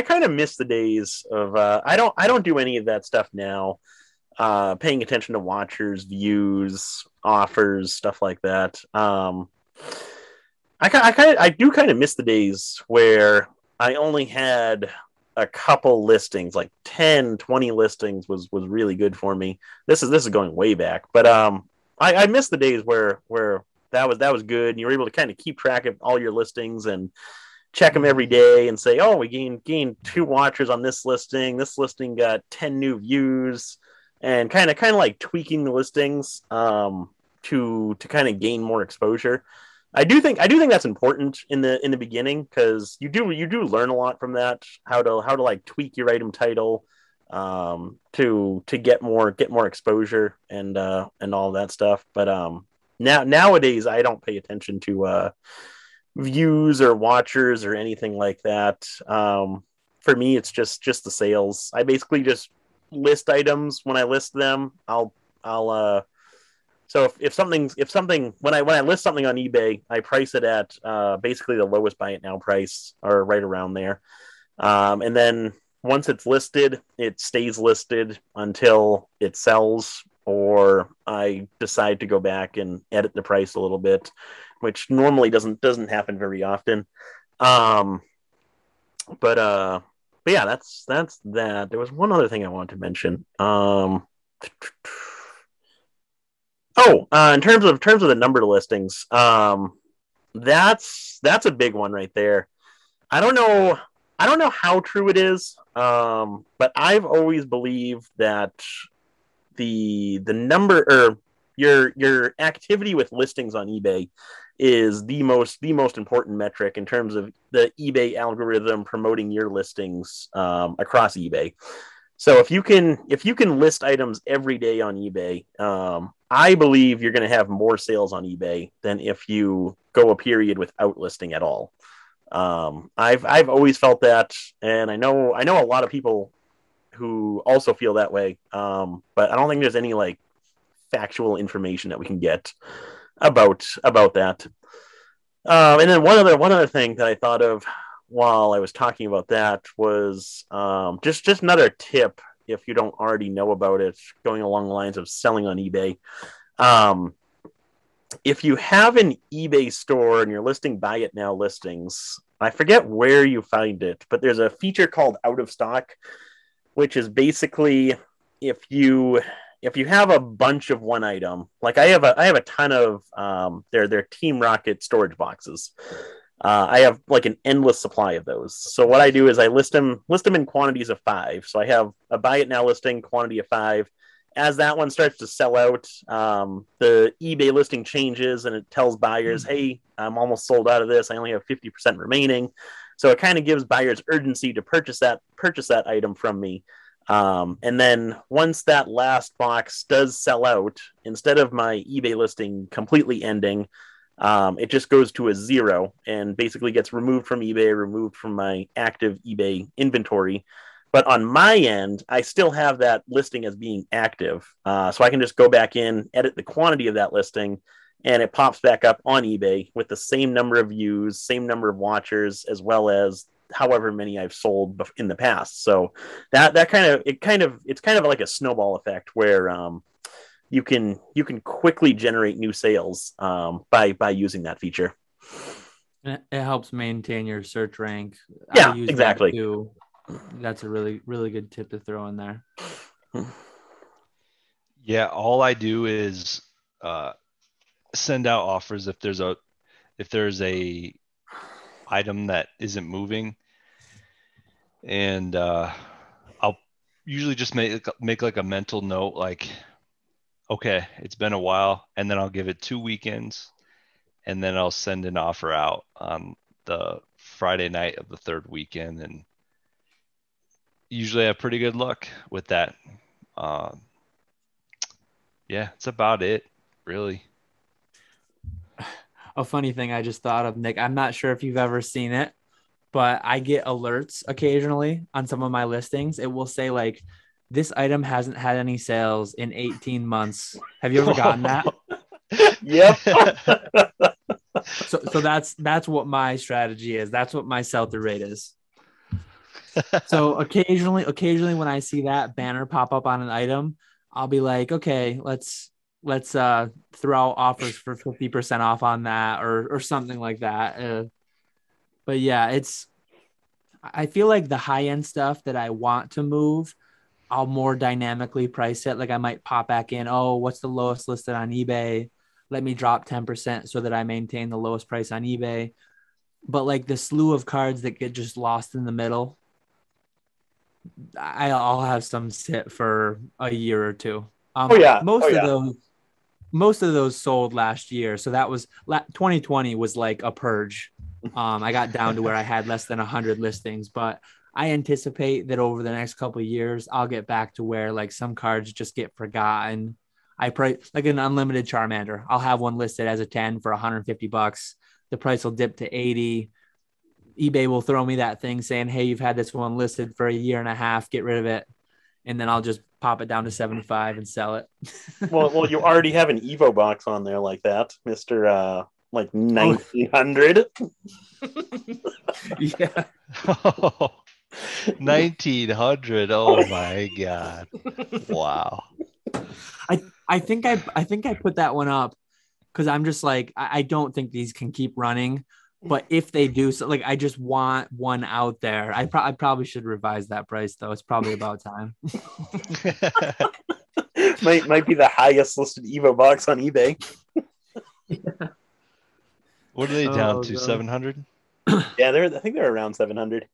kind of miss the days of I don't do any of that stuff now. Paying attention to watchers, views, offers, stuff like that. I do kind of miss the days where I only had a couple listings, like 10, 20 listings was really good for me. This is going way back, but I miss the days where that was good, and you were able to kind of keep track of all your listings and check them every day and say, oh, we gained 2 watchers on this listing. This listing got 10 new views, and kind of like tweaking the listings to kind of gain more exposure. I do think that's important in the beginning, because you do learn a lot from that, how to like tweak your item title to get more exposure and all that stuff. But nowadays I don't pay attention to views or watchers or anything like that. For me, it's just the sales. I basically just list items. When I list them, I'll so if something when I list something on eBay, I price it at basically the lowest buy it now price or right around there. And then once it's listed, it stays listed until it sells, or I decide to go back and edit the price a little bit, which normally doesn't happen very often. Um, but yeah, that's that. There was one other thing I wanted to mention. In terms of the number of listings, that's a big one right there. I don't know. I don't know how true it is, but I've always believed that the number or your activity with listings on eBay is the most important metric in terms of the eBay algorithm promoting your listings across eBay. So if you can list items every day on eBay, I believe you're going to have more sales on eBay than if you go a period without listing at all. I've always felt that, and I know a lot of people who also feel that way. But I don't think there's any like factual information that we can get about that. And then one other thing that I thought of while I was talking about that was just another tip if you don't already know about it, going along the lines of selling on eBay. Um, if you have an eBay store and you're listing buy it now listings, I forget where you find it, but there's a feature called out of stock, which is basically if you if you have a bunch of one item, like I have a ton of their Team Rocket storage boxes. I have like an endless supply of those. So what I do is I list them in quantities of 5. So I have a buy it now listing quantity of 5. As that one starts to sell out, the eBay listing changes and it tells buyers, "Hey, I'm almost sold out of this. I only have 50% remaining." So it kind of gives buyers urgency to purchase that item from me. And then once that last box does sell out, instead of my eBay listing completely ending, it just goes to a 0 and basically gets removed from eBay, removed from my active eBay inventory. But on my end, I still have that listing as being active. So I can just go back in, edit the quantity of that listing, and it pops back up on eBay with the same number of views, same number of watchers, as well as however many I've sold in the past. So that it's kind of like a snowball effect where you can quickly generate new sales by using that feature. It helps maintain your search rank. Yeah, I use exactly. that too. That's a really, really good tip to throw in there. Yeah, all I do is send out offers if there's a item that isn't moving, and I'll usually just make like a mental note, like, okay, it's been a while, and then I'll give it 2 weekends, and then I'll send an offer out on the Friday night of the third weekend, and usually I have pretty good luck with that. Um, yeah, it's about it, really. A funny thing I just thought of, Nick, I'm not sure if you've ever seen it, but I get alerts occasionally on some of my listings. It will say like, this item hasn't had any sales in 18 months. Have you ever gotten that? Yep. So that's what my strategy is. That's what my sell-through rate is. So occasionally when I see that banner pop up on an item, I'll be like, okay, let's throw out offers for 50% off on that or something like that. But yeah, I feel like the high end stuff that I want to move, I'll more dynamically price it. Like I might pop back in, oh, what's the lowest listed on eBay? Let me drop 10% so that I maintain the lowest price on eBay. But like the slew of cards that get just lost in the middle, I'll have some sit for a year or two. Oh yeah. Oh Most of yeah. those sold last year. So that was 2020 was like a purge. I got down to where I had less than 100 listings, but I anticipate that over the next couple of years, I'll get back to where like some cards just get forgotten. I probably like an unlimited Charmander. I'll have one listed as a 10 for $150. the price will dip to 80. eBay will throw me that thing saying, hey, you've had this one listed for a year and a half, get rid of it. And then I'll just pop it down to 75 and sell it. Well, you already have an Evo box on there like that, Mr. Like 1900. Yeah. 1900. Oh my God. Wow. I think I put that one up because I'm just like, I don't think these can keep running. But if they do, so like I just want one out there. I probably should revise that price though. It's probably about time. might be the highest listed Evo box on eBay. What are they down Oh, to? God. 700? Yeah, I think they're around 700.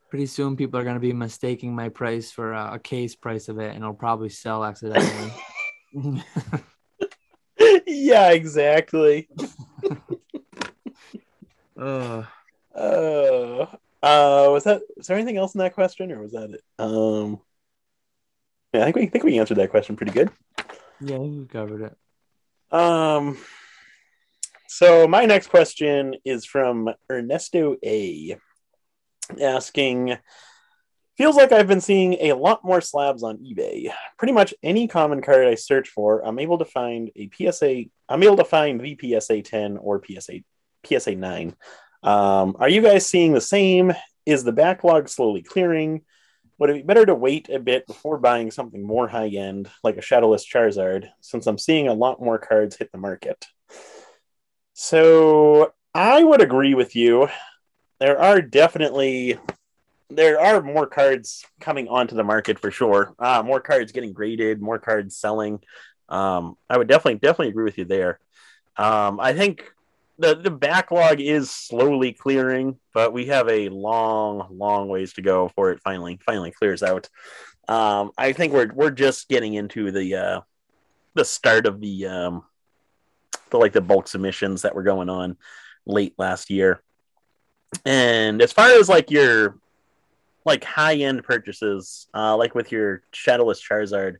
Pretty soon people are going to be mistaking my price for a case price of it, and it'll probably sell accidentally. Yeah, exactly. uh, Was there anything else in that question, or was that it? Yeah, I think we answered that question pretty good. yeah, we covered it. So my next question is from Ernesto A, asking, feels like I've been seeing a lot more slabs on eBay. Pretty much any common card I search for, I'm able to find the PSA 10 or PSA 9. Are you guys seeing the same? Is the backlog slowly clearing? Would it be better to wait a bit before buying something more high end, like a Shadowless Charizard, since I'm seeing a lot more cards hit the market? So I would agree with you. There are more cards coming onto the market for sure. More cards getting graded, more cards selling. I would definitely agree with you there. I think the backlog is slowly clearing, but we have a long ways to go before it finally clears out. I think we're just getting into the start of the bulk submissions that were going on late last year. And as far as like your like high end purchases, like with your Shadowless Charizard,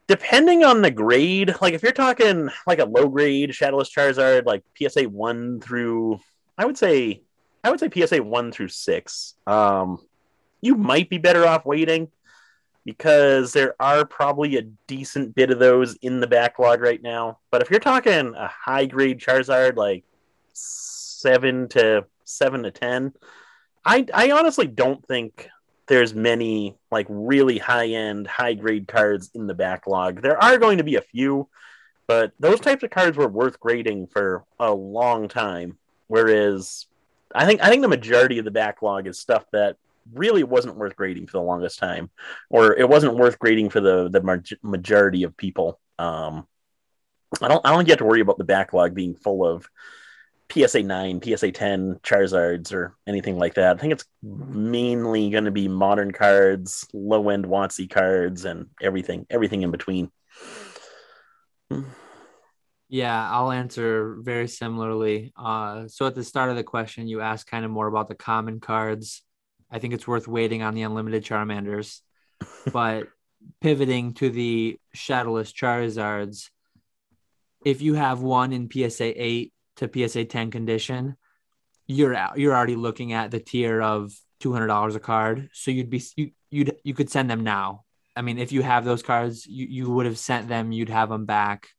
depending on the grade, like if you're talking like a low grade Shadowless Charizard, like PSA 1 through, I would say PSA 1 through 6, you might be better off waiting because there are probably a decent bit of those in the backlog right now. But if you're talking a high grade Charizard, like 7 to 10, I honestly don't think there's many like really high end, high grade cards in the backlog. There are going to be a few, but those types of cards were worth grading for a long time. Whereas I think the majority of the backlog is stuff that really wasn't worth grading for the longest time, or it wasn't worth grading for the majority of people. I don't get to worry about the backlog being full of PSA 9, PSA 10 Charizards or anything like that. I think it's mainly going to be modern cards, low end WotC cards, and everything in between. Yeah, I'll answer very similarly. So at the start of the question, you asked kind of more about the common cards. I think it's worth waiting on the unlimited Charmanders, but pivoting to the Shadowless Charizards, if you have one in PSA 8 to PSA 10 condition, you're already looking at the tier of $200 a card. So you could send them now. I mean, if you have those cards, you would have sent them, you'd have them back.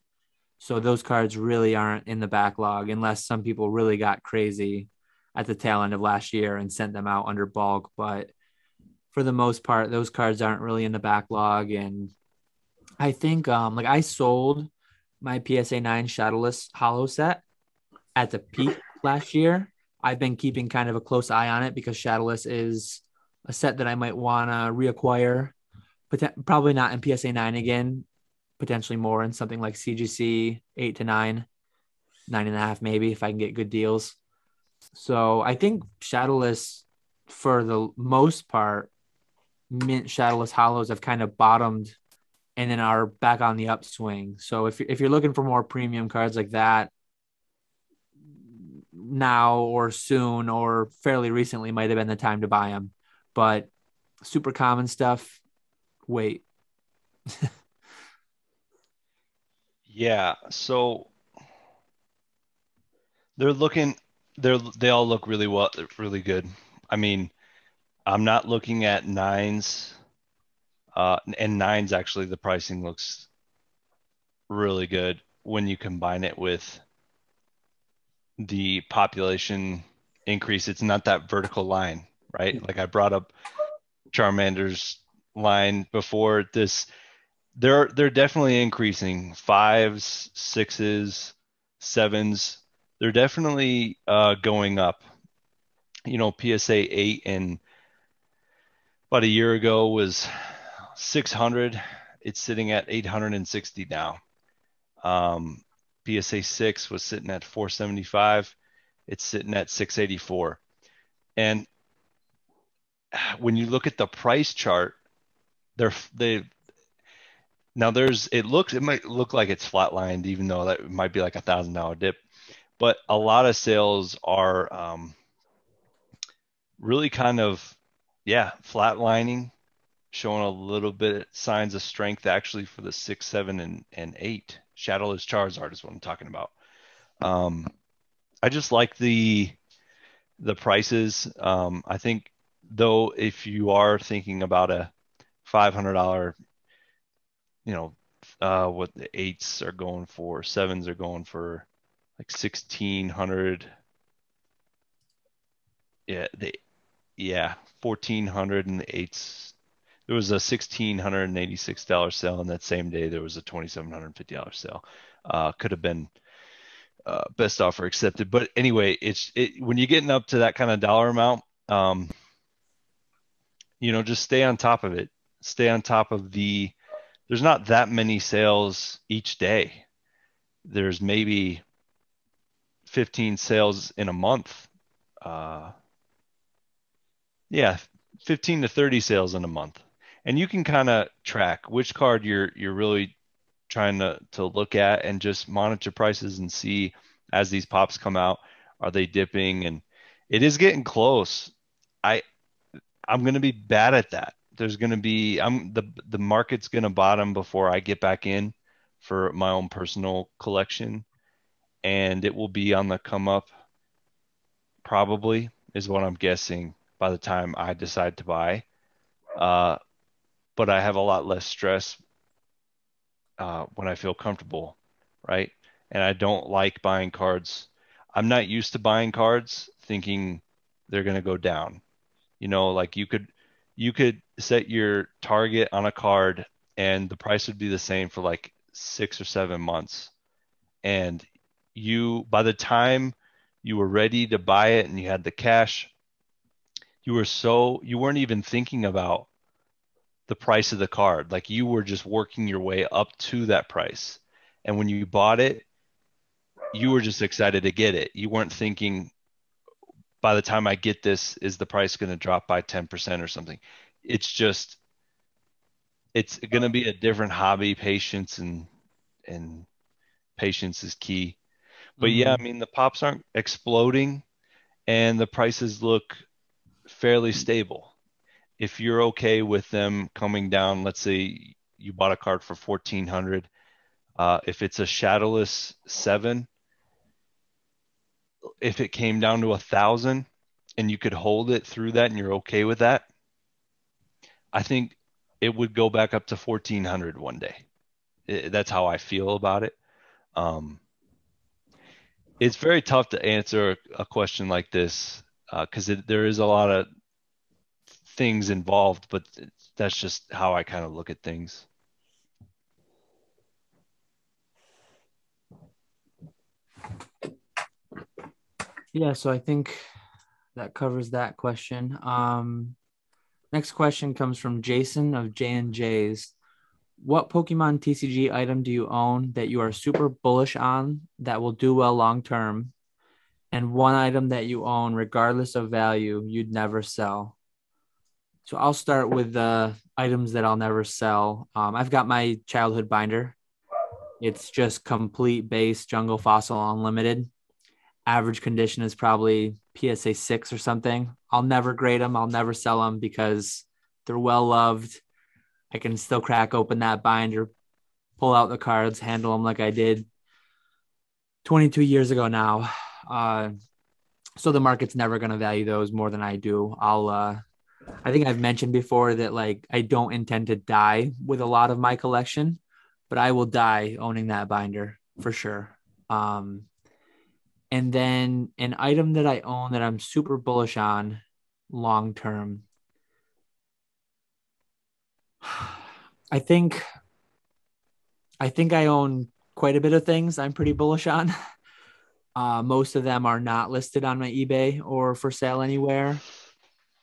So those cards really aren't in the backlog unless some people really got crazy at the tail end of last year and sent them out under bulk. But for the most part, those cards aren't really in the backlog. And I think like I sold my PSA 9 Shadowless Hollow set at the peak last year. I've been keeping kind of a close eye on it because Shadowless is a set that I might want to reacquire. Probably not in PSA 9 again, potentially more in something like CGC 8 to 9, 9.5 maybe if I can get good deals. So I think Shadowless, for the most part, mint Shadowless Hollows have kind of bottomed and then are back on the upswing. So if you're looking for more premium cards like that, now or soon or fairly recently might have been the time to buy them. But super common stuff, wait. Yeah. So they all look really well, really good. I mean, I'm not looking at nines, and nines actually the pricing looks really good when you combine it with the population increase. It's not that vertical line, right? Like I brought up Charmander's line before this. They're definitely increasing. Fives, sixes, sevens. They're definitely going up. PSA 8 and about a year ago was 600. It's sitting at 860 now. PSA 6 was sitting at 475. It's sitting at 684. And when you look at the price chart, they now it might look like it's flatlined, even though that might be like $1,000 dip. But a lot of sales are really kind of, flatlining, showing a little bit signs of strength actually for the 6, 7, and 8. Shadowless Charizard is what I'm talking about. I just like the prices. I think though, if you are thinking about a $500, what the 8s are going for, 7s are going for like 1,600. Yeah, 1,400, and the 8s. There was a $1,686 sale, and that same day there was a $2,750 sale. Could have been best offer accepted, but anyway, when you're getting up to that kind of dollar amount, just stay on top of it. Stay on top of there's not that many sales each day. There's maybe 15 sales in a month. Yeah, 15 to 30 sales in a month. And you can kind of track which card you're really trying to look at, and just monitor prices and see as these pops come out, are they dipping? And it is getting close. I'm going to be bad at that. There's going to be the market's going to bottom before I get back in for my own personal collection, and it will be on the come up, probably, is what I'm guessing, by the time I decide to buy. But I have a lot less stress when I feel comfortable, right? And I don't like buying cards. I'm not used to buying cards thinking they're going to go down. Like you could set your target on a card and the price would be the same for like 6 or 7 months. And by the time you were ready to buy it and you had the cash, you weren't even thinking about the price of the card. Like you were just working your way up to that price. And when you bought it, you were just excited to get it. You weren't thinking, by the time I get this, is the price going to drop by 10% or something? It's going to be a different hobby. And patience is key. But yeah, I mean, the pops aren't exploding and the prices look fairly stable. If you're okay with them coming down, let's say you bought a card for 1,400. If it's a Shadowless 7, if it came down to 1,000 and you could hold it through that and you're okay with that, I think it would go back up to 1,400 one day. That's how I feel about it. It's very tough to answer a question like this because there is a lot of things involved, but that's just how I kind of look at things. Yeah, so I think that covers that question. Next question comes from Jason of J&J's. What Pokemon TCG item do you own that you are super bullish on that will do well long term? And one item that you own, regardless of value, you'd never sell. So I'll start with the items that I'll never sell. I've got my childhood binder. It's just complete base Jungle Fossil Unlimited. Average condition is probably PSA 6 or something. I'll never grade them. I'll never sell them because they're well loved. I can still crack open that binder, pull out the cards, handle them like I did 22 years ago now. So the market's never going to value those more than I do. I think I've mentioned before that like I don't intend to die with a lot of my collection, but I will die owning that binder for sure. Um, and then an item that I own that I'm super bullish on long term. I think I own quite a bit of things I'm pretty bullish on. Most of them are not listed on my eBay or for sale anywhere.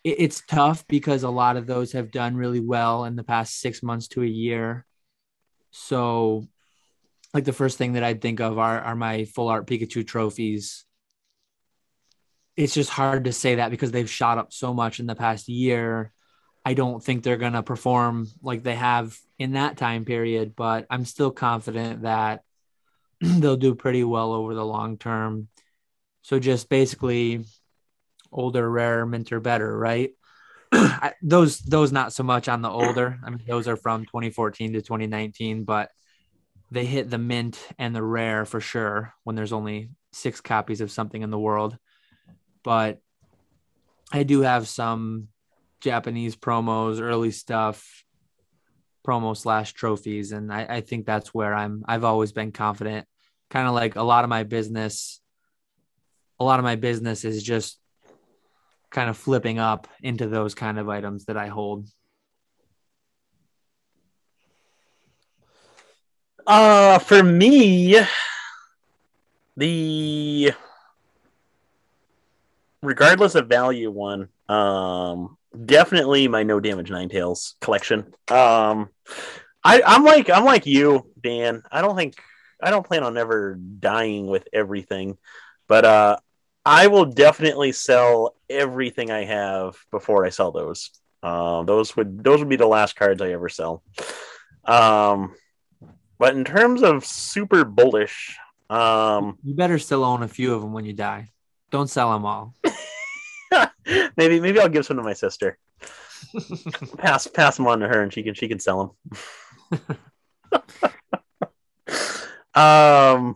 It's tough because a lot of those have done really well in the past 6 months to a year. So, like the first thing that I'd think of are my full art Pikachu trophies. It's just hard to say that because they've shot up so much in the past year. I don't think they're going to perform like they have in that time period, but I'm still confident that they'll do pretty well over the long term. So just basically older, rare, mint or better, right? those not so much on the older. I mean, those are from 2014 to 2019, but they hit the mint and the rare for sure when there's only 6 copies of something in the world. But I do have some Japanese promos, early stuff, promo/trophies, and I think that's where I've always been confident. Kind of like a lot of my business is just kind of flipping up into those kind of items that I hold. For me, the regardless of value one, definitely my no damage Ninetales collection. I'm like you, Dan. I don't plan on ever dying with everything, but I will definitely sell everything I have before I sell those. Those would be the last cards I ever sell. But in terms of super bullish, You better still own a few of them when you die. Don't sell them all. maybe I'll give some to my sister. Pass them on to her, and she can sell them.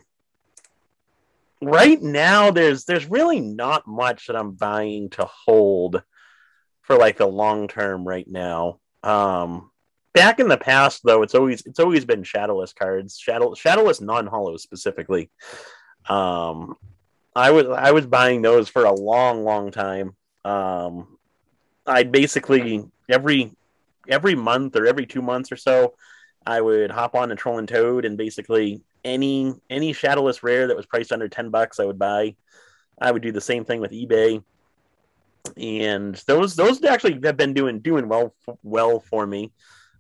Right now there's really not much that I'm buying to hold for like the long term right now. Back in the past though, it's always been shadowless cards, shadowless non-hollows specifically. Um, I was buying those for a long time. I'd basically every month or every 2 months or so, I would hop on a Troll and Toad and basically any shadowless rare that was priced under $10, I would buy. I would do the same thing with eBay, and those actually have been doing well for me.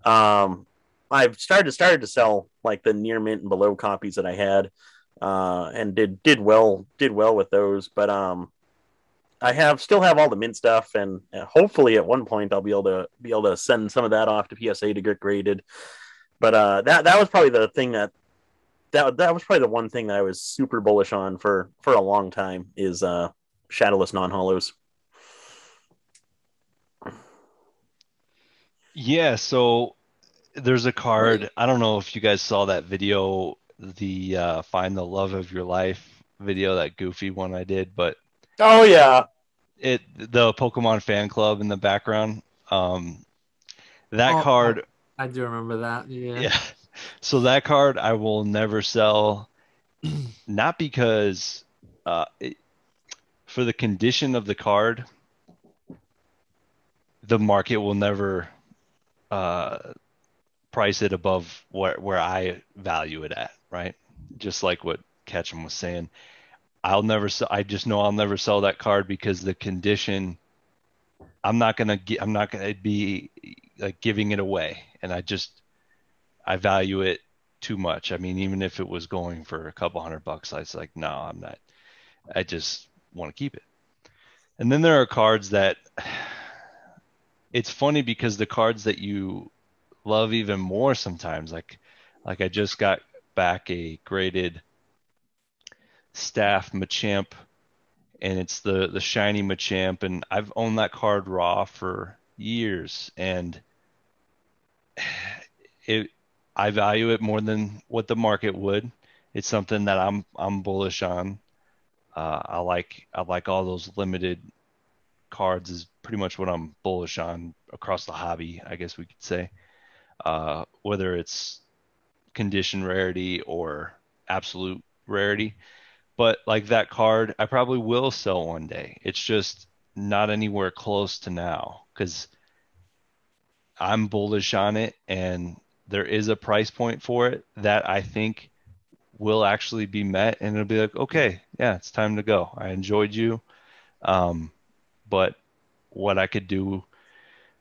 I've started to sell like the near mint and below copies that I had, and did well with those. But I still have all the mint stuff, and hopefully at one point I'll be able to send some of that off to PSA to get graded. But that was probably the thing that was probably the one thing that I was super bullish on for a long time is shadowless non-hollows. Yeah, so there's a card. I don't know if you guys saw that video, the Find the Love of Your Life video, that goofy one I did, but Oh yeah, the Pokemon fan club in the background. That Oh, card, I do remember that. Yeah. yeah. So that card I will never sell, not because for the condition of the card, the market will never uh, price it above where I value it at, right? Just like what Ketchum was saying. I'll never sell. I just know I'll never sell that card because the condition. I'm not gonna be like giving it away, and I value it too much. I mean, even if it was going for a couple $100, I was like, no, I'm not. I just want to keep it. And then there are cards that it's funny because the cards that you love even more sometimes, like I just got back a graded staff Machamp, and it's the shiny Machamp, and I've owned that card raw for years, and it I value it more than what the market would. It's something that I'm bullish on. I like all those limited cards is pretty much what I'm bullish on across the hobby, I guess we could say. Whether it's condition rarity or absolute rarity. But like that card, I probably will sell one day. It's just not anywhere close to now because I'm bullish on it and there is a price point for it that I think will actually be met and it'll be like, okay, yeah, it's time to go. I enjoyed you. Um, but what I could do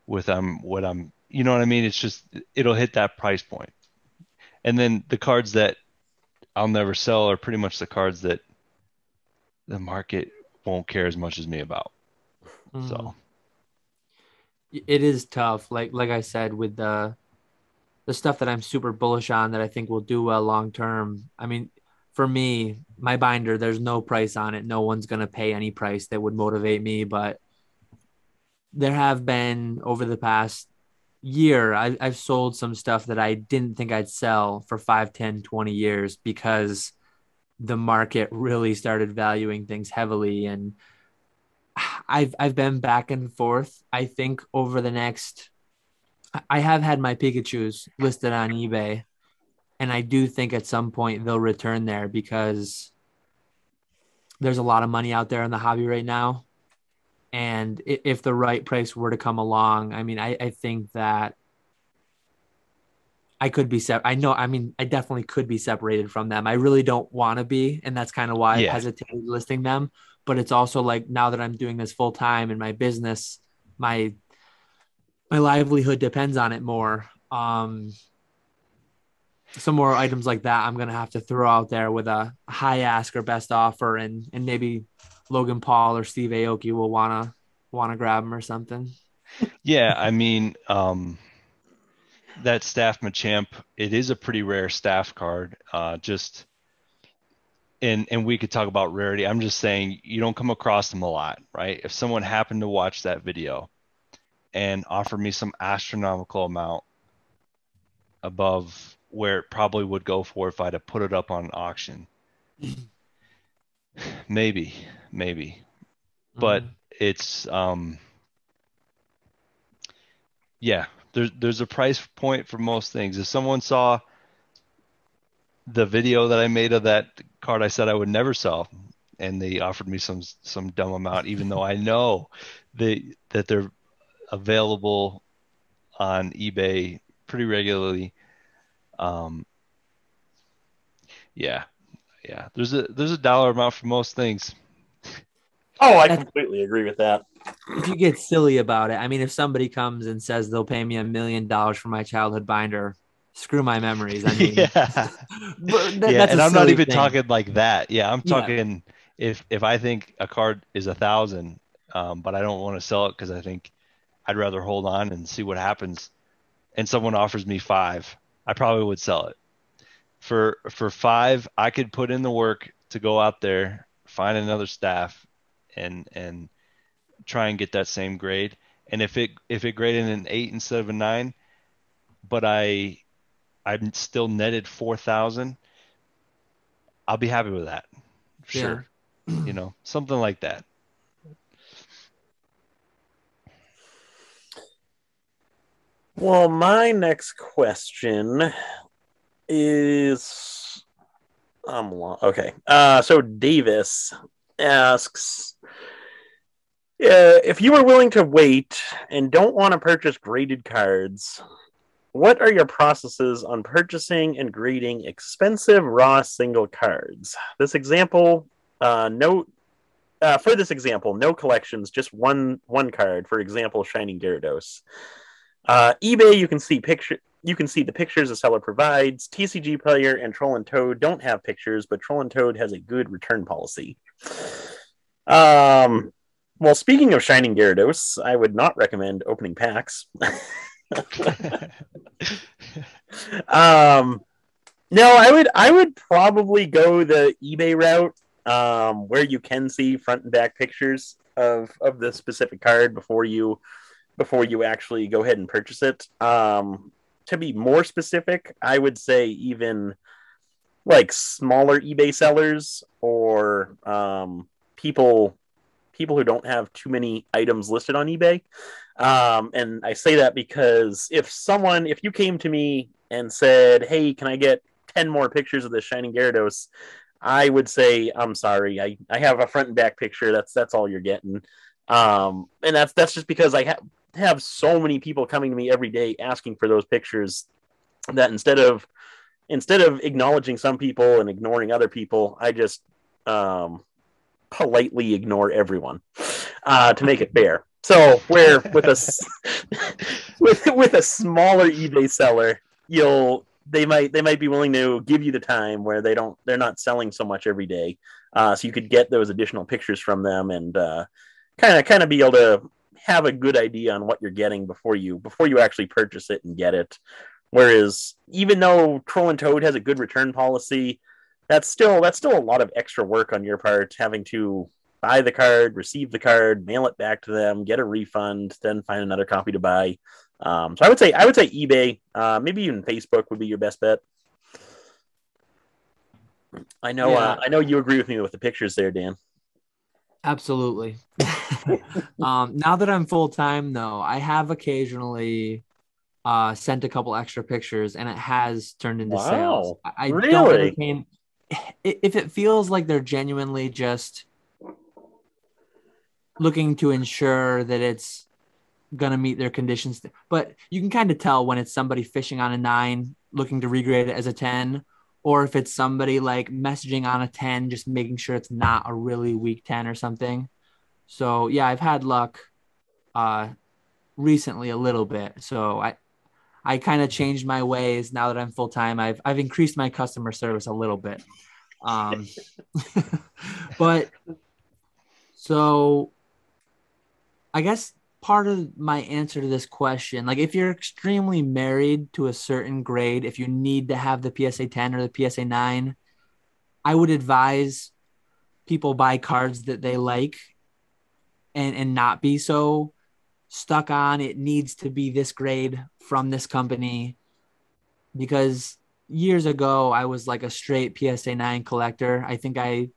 with what I'm, you know what I mean? It's just, it'll hit that price point. And then the cards that I'll never sell are pretty much the cards that the market won't care as much as me about. So It is tough. Like I said, with the stuff that I'm super bullish on that I think will do well long term. I mean, for me, my binder, there's no price on it. No one's gonna pay any price that would motivate me. But there have been over the past year, I've sold some stuff that I didn't think I'd sell for 5, 10, 20 years because the market really started valuing things heavily. And I've been back and forth. I think over the next I have had my Pikachus listed on eBay, and I do think at some point they'll return there because there's a lot of money out there in the hobby right now. And if the right price were to come along, I mean, I think that I could be I know, I mean, I definitely could be separated from them. I really don't want to be, and that's kind of why I've yeah, hesitated listing them. But it's also like now that I'm doing this full time in my business, my my livelihood depends on it more. Some more items like that I'm gonna have to throw out there with a high ask or best offer, and maybe Logan Paul or Steve Aoki will wanna grab him or something. yeah. I mean, that staff Machamp, it is a pretty rare staff card. Just and we could talk about rarity. I'm just saying you don't come across them a lot, right? If someone happened to watch that video and offer me some astronomical amount above where it probably would go for if I'd have put it up on auction, maybe, maybe. But Mhm. it's yeah, there's a price point for most things. If someone saw the video that I made of that card I said I would never sell, and they offered me some dumb amount, even though I know that they're available on eBay pretty regularly. Um, yeah, yeah. There's a dollar amount for most things. Oh, I That's completely agree with that. if you get silly about it. I mean, if somebody comes and says they'll pay me $1 million for my childhood binder, screw my memories. I mean, Yeah, but yeah. that's And a I'm not silly even thing. talking like that. Yeah, I'm Yeah, talking if I think a card is 1,000, but I don't want to sell it because I think I'd rather hold on and see what happens. And someone offers me five, I probably would sell it. For five, I could put in the work to go out there, find another staff, and try and get that same grade. And if it graded an 8 instead of a 9, but I'm still netted 4,000, I'll be happy with that. yeah. Sure, something like that. Well, my next question is okay. So Davis asks, if you were willing to wait and don't want to purchase graded cards, what are your processes on purchasing and grading expensive raw single cards? This example, no. For this example, no collections, just one card. For example, Shining Gyarados. eBay, you can see picture. You can see the pictures the seller provides. TCG Player and Troll and Toad don't have pictures, but Troll and Toad has a good return policy. Um, well, speaking of Shining Gyarados, I would not recommend opening packs. um, no, I would probably go the eBay route, where you can see front and back pictures of the specific card before you actually go ahead and purchase it. To be more specific, I would say even like smaller eBay sellers or people people who don't have too many items listed on eBay. And I say that because if you came to me and said, "Hey, can I get 10 more pictures of this Shining Gyarados?" I would say, "I'm sorry, I have a front and back picture. That's all you're getting." And that's just because I have so many people coming to me every day asking for those pictures that instead of acknowledging some people and ignoring other people, I just politely ignore everyone to make it fair. So where with a with a smaller eBay seller, they might be willing to give you the time where they're not selling so much every day, so you could get those additional pictures from them and kind of be able to have a good idea on what you're getting before you actually purchase it and get it. Whereas even though Troll and Toad has a good return policy, that's still a lot of extra work on your part, having to buy the card, receive the card, mail it back to them, get a refund, then find another copy to buy. So I would say eBay, maybe even Facebook would be your best bet. I know Yeah, I know you agree with me with the pictures there, Dan. absolutely. Now that I'm full time, though, I have occasionally sent a couple extra pictures, and it has turned into sales. Wow, I don't really? entertain if it feels like they're genuinely just looking to ensure that it's gonna meet their conditions. But you can kind of tell when it's somebody fishing on a 9, looking to regrade it as a 10, or if it's somebody like messaging on a 10, just making sure it's not a really weak 10 or something. So yeah, I've had luck uh recently a little bit. So I kind of changed my ways now that I'm full time. I've increased my customer service a little bit. Um but so I guess part of my answer to this question, like if you're extremely married to a certain grade, if you need to have the PSA 10 or the PSA 9, I would advise people buy cards that they like and not be so stuck on it needs to be this grade from this company, because years ago I was like a straight PSA 9 collector. I think I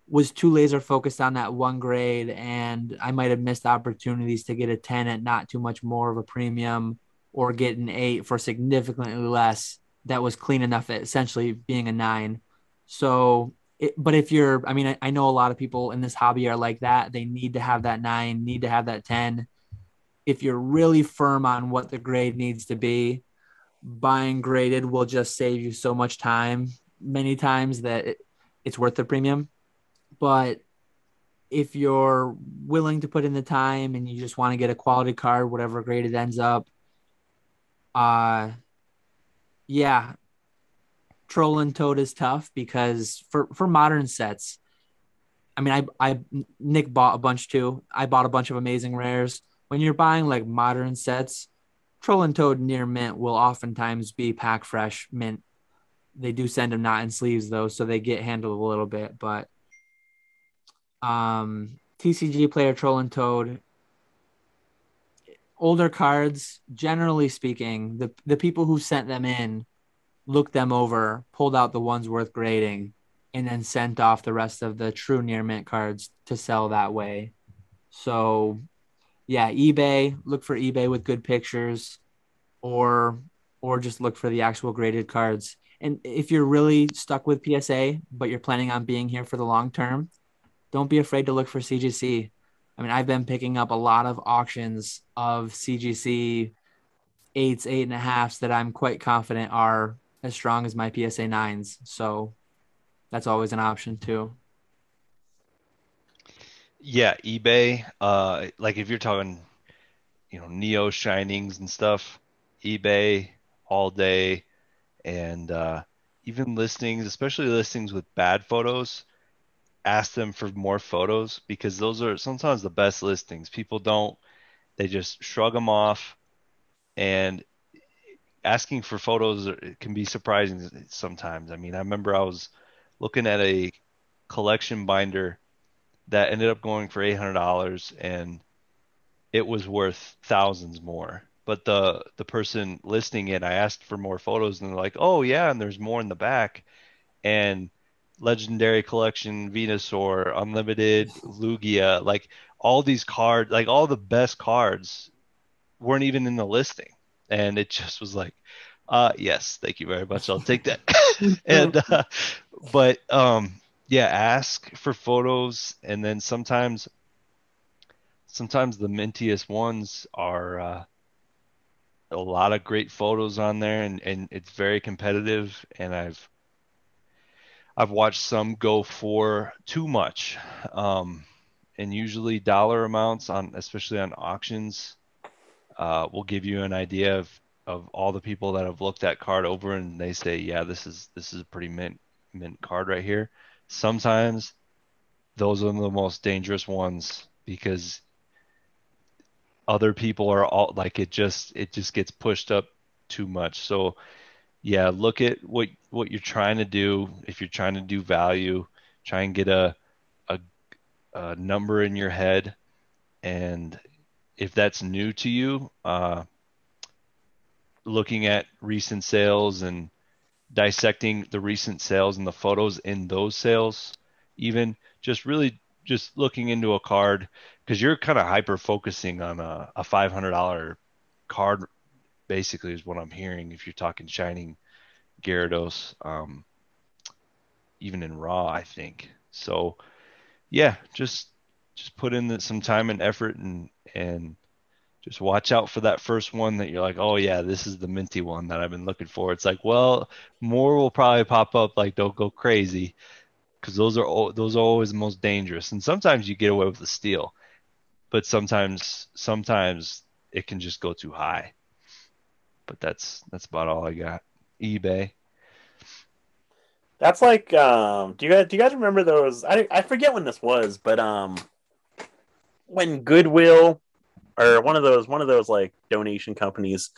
was too laser focused on that one grade, and I might have missed opportunities to get a 10 at not too much more of a premium, or get an 8 for significantly less that was clean enough at essentially being a 9. So but if you're, I mean, I know a lot of people in this hobby are like that. They need to have that 9, need to have that 10. If you're really firm on what the grade needs to be, buying graded will just save you so much time many times that it's worth the premium. But if you're willing to put in the time and you just want to get a quality card, whatever grade it ends up, uh, yeah, Troll and Toad is tough because for modern sets, I mean, Nick bought a bunch too. I bought a bunch of amazing rares. When you're buying like modern sets, Troll and Toad near mint will oftentimes be pack fresh mint. They do send them not in sleeves though, so they get handled a little bit. But TCG player Troll and Toad, older cards, generally speaking, the people who sent them in looked them over, pulled out the ones worth grading, and then sent off the rest of the true near mint cards to sell that way. So yeah, eBay, look for eBay with good pictures, or just look for the actual graded cards. And if you're really stuck with PSA, but you're planning on being here for the long term, don't be afraid to look for CGC. I mean, I've been picking up a lot of auctions of CGC 8s, 8.5s that I'm quite confident are as strong as my PSA 9s. So that's always an option too. Yeah, eBay. Like if you're talking, Neo Shinings and stuff, eBay all day, and even listings, especially listings with bad photos. Ask them for more photos because those are sometimes the best listings. People don't, they just shrug them off, and asking for photos can be surprising sometimes. I mean, I remember I was looking at a collection binder that ended up going for $800, and it was worth thousands more. But the person listing it, I asked for more photos, and they're like, "Oh yeah, and there's more in the back." and Legendary Collection, Venusaur, Unlimited, Lugia, like all these cards, like all the best cards weren't even in the listing. And it just was like, yes, thank you very much. I'll take that. and but yeah, ask for photos, and then sometimes the mintiest ones are a lot of great photos on there, and it's very competitive. And I've watched some go for too much, and usually dollar amounts on, especially on auctions, will give you an idea of all the people that have looked that card over, and they say, yeah, this is a pretty mint card right here. Sometimes those are the most dangerous ones because other people are all like, it just gets pushed up too much. So yeah, look at what you're trying to do. If you're trying to do value, try and get a, a number in your head. And if that's new to you, looking at recent sales and dissecting the recent sales and the photos in those sales, even just really just looking into a card, because you're kind of hyper focusing on a $500 card, basically, is what I'm hearing. If you're talking Shining Gyarados, even in raw, I think. So yeah, just put in some time and effort, and just watch out for that first one that you're like, oh yeah, this is the minty one that I've been looking for. It's like, well, more will probably pop up. Like, don't go crazy, because those are always the most dangerous. And sometimes you get away with the steal, but sometimes it can just go too high. But that's about all I got. eBay. That's like, do you guys remember those? I forget when this was, but when Goodwill or one of those like donation companies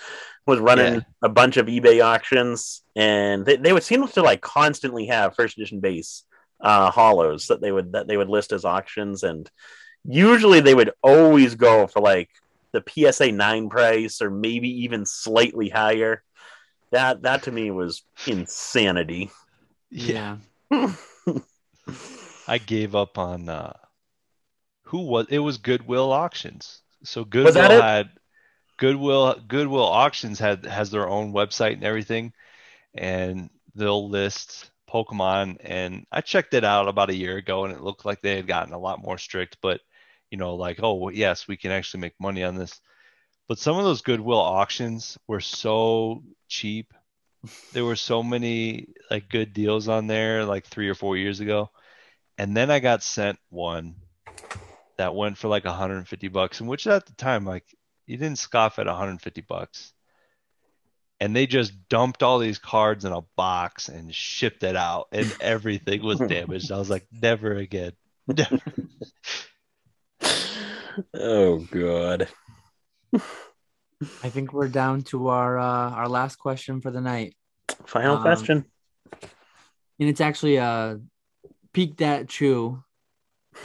was running Yeah. a bunch of eBay auctions, and they would seem to like constantly have first edition base hollows that they would list as auctions, and usually they would always go for like the PSA 9 price or maybe even slightly higher. That to me was insanity. Yeah. Yeah. I gave up on who was it was Goodwill Auctions. So Was that it? Goodwill Auctions has their own website and everything, and they'll list Pokemon. And I checked it out about a year ago, and it looked like they had gotten a lot more strict. But like, oh well, yes, we can actually make money on this. But some of those Goodwill auctions were so cheap. There were so many like good deals on there like 3 or 4 years ago. And then I got sent one that went for like $150, and which at the time, like, you didn't scoff at $150. And they just dumped all these cards in a box and shipped it out, and everything was damaged. I was like, never again. Oh god. I think we're down to our last question for the night. Final Um, question. and it's actually Peak Dat Chew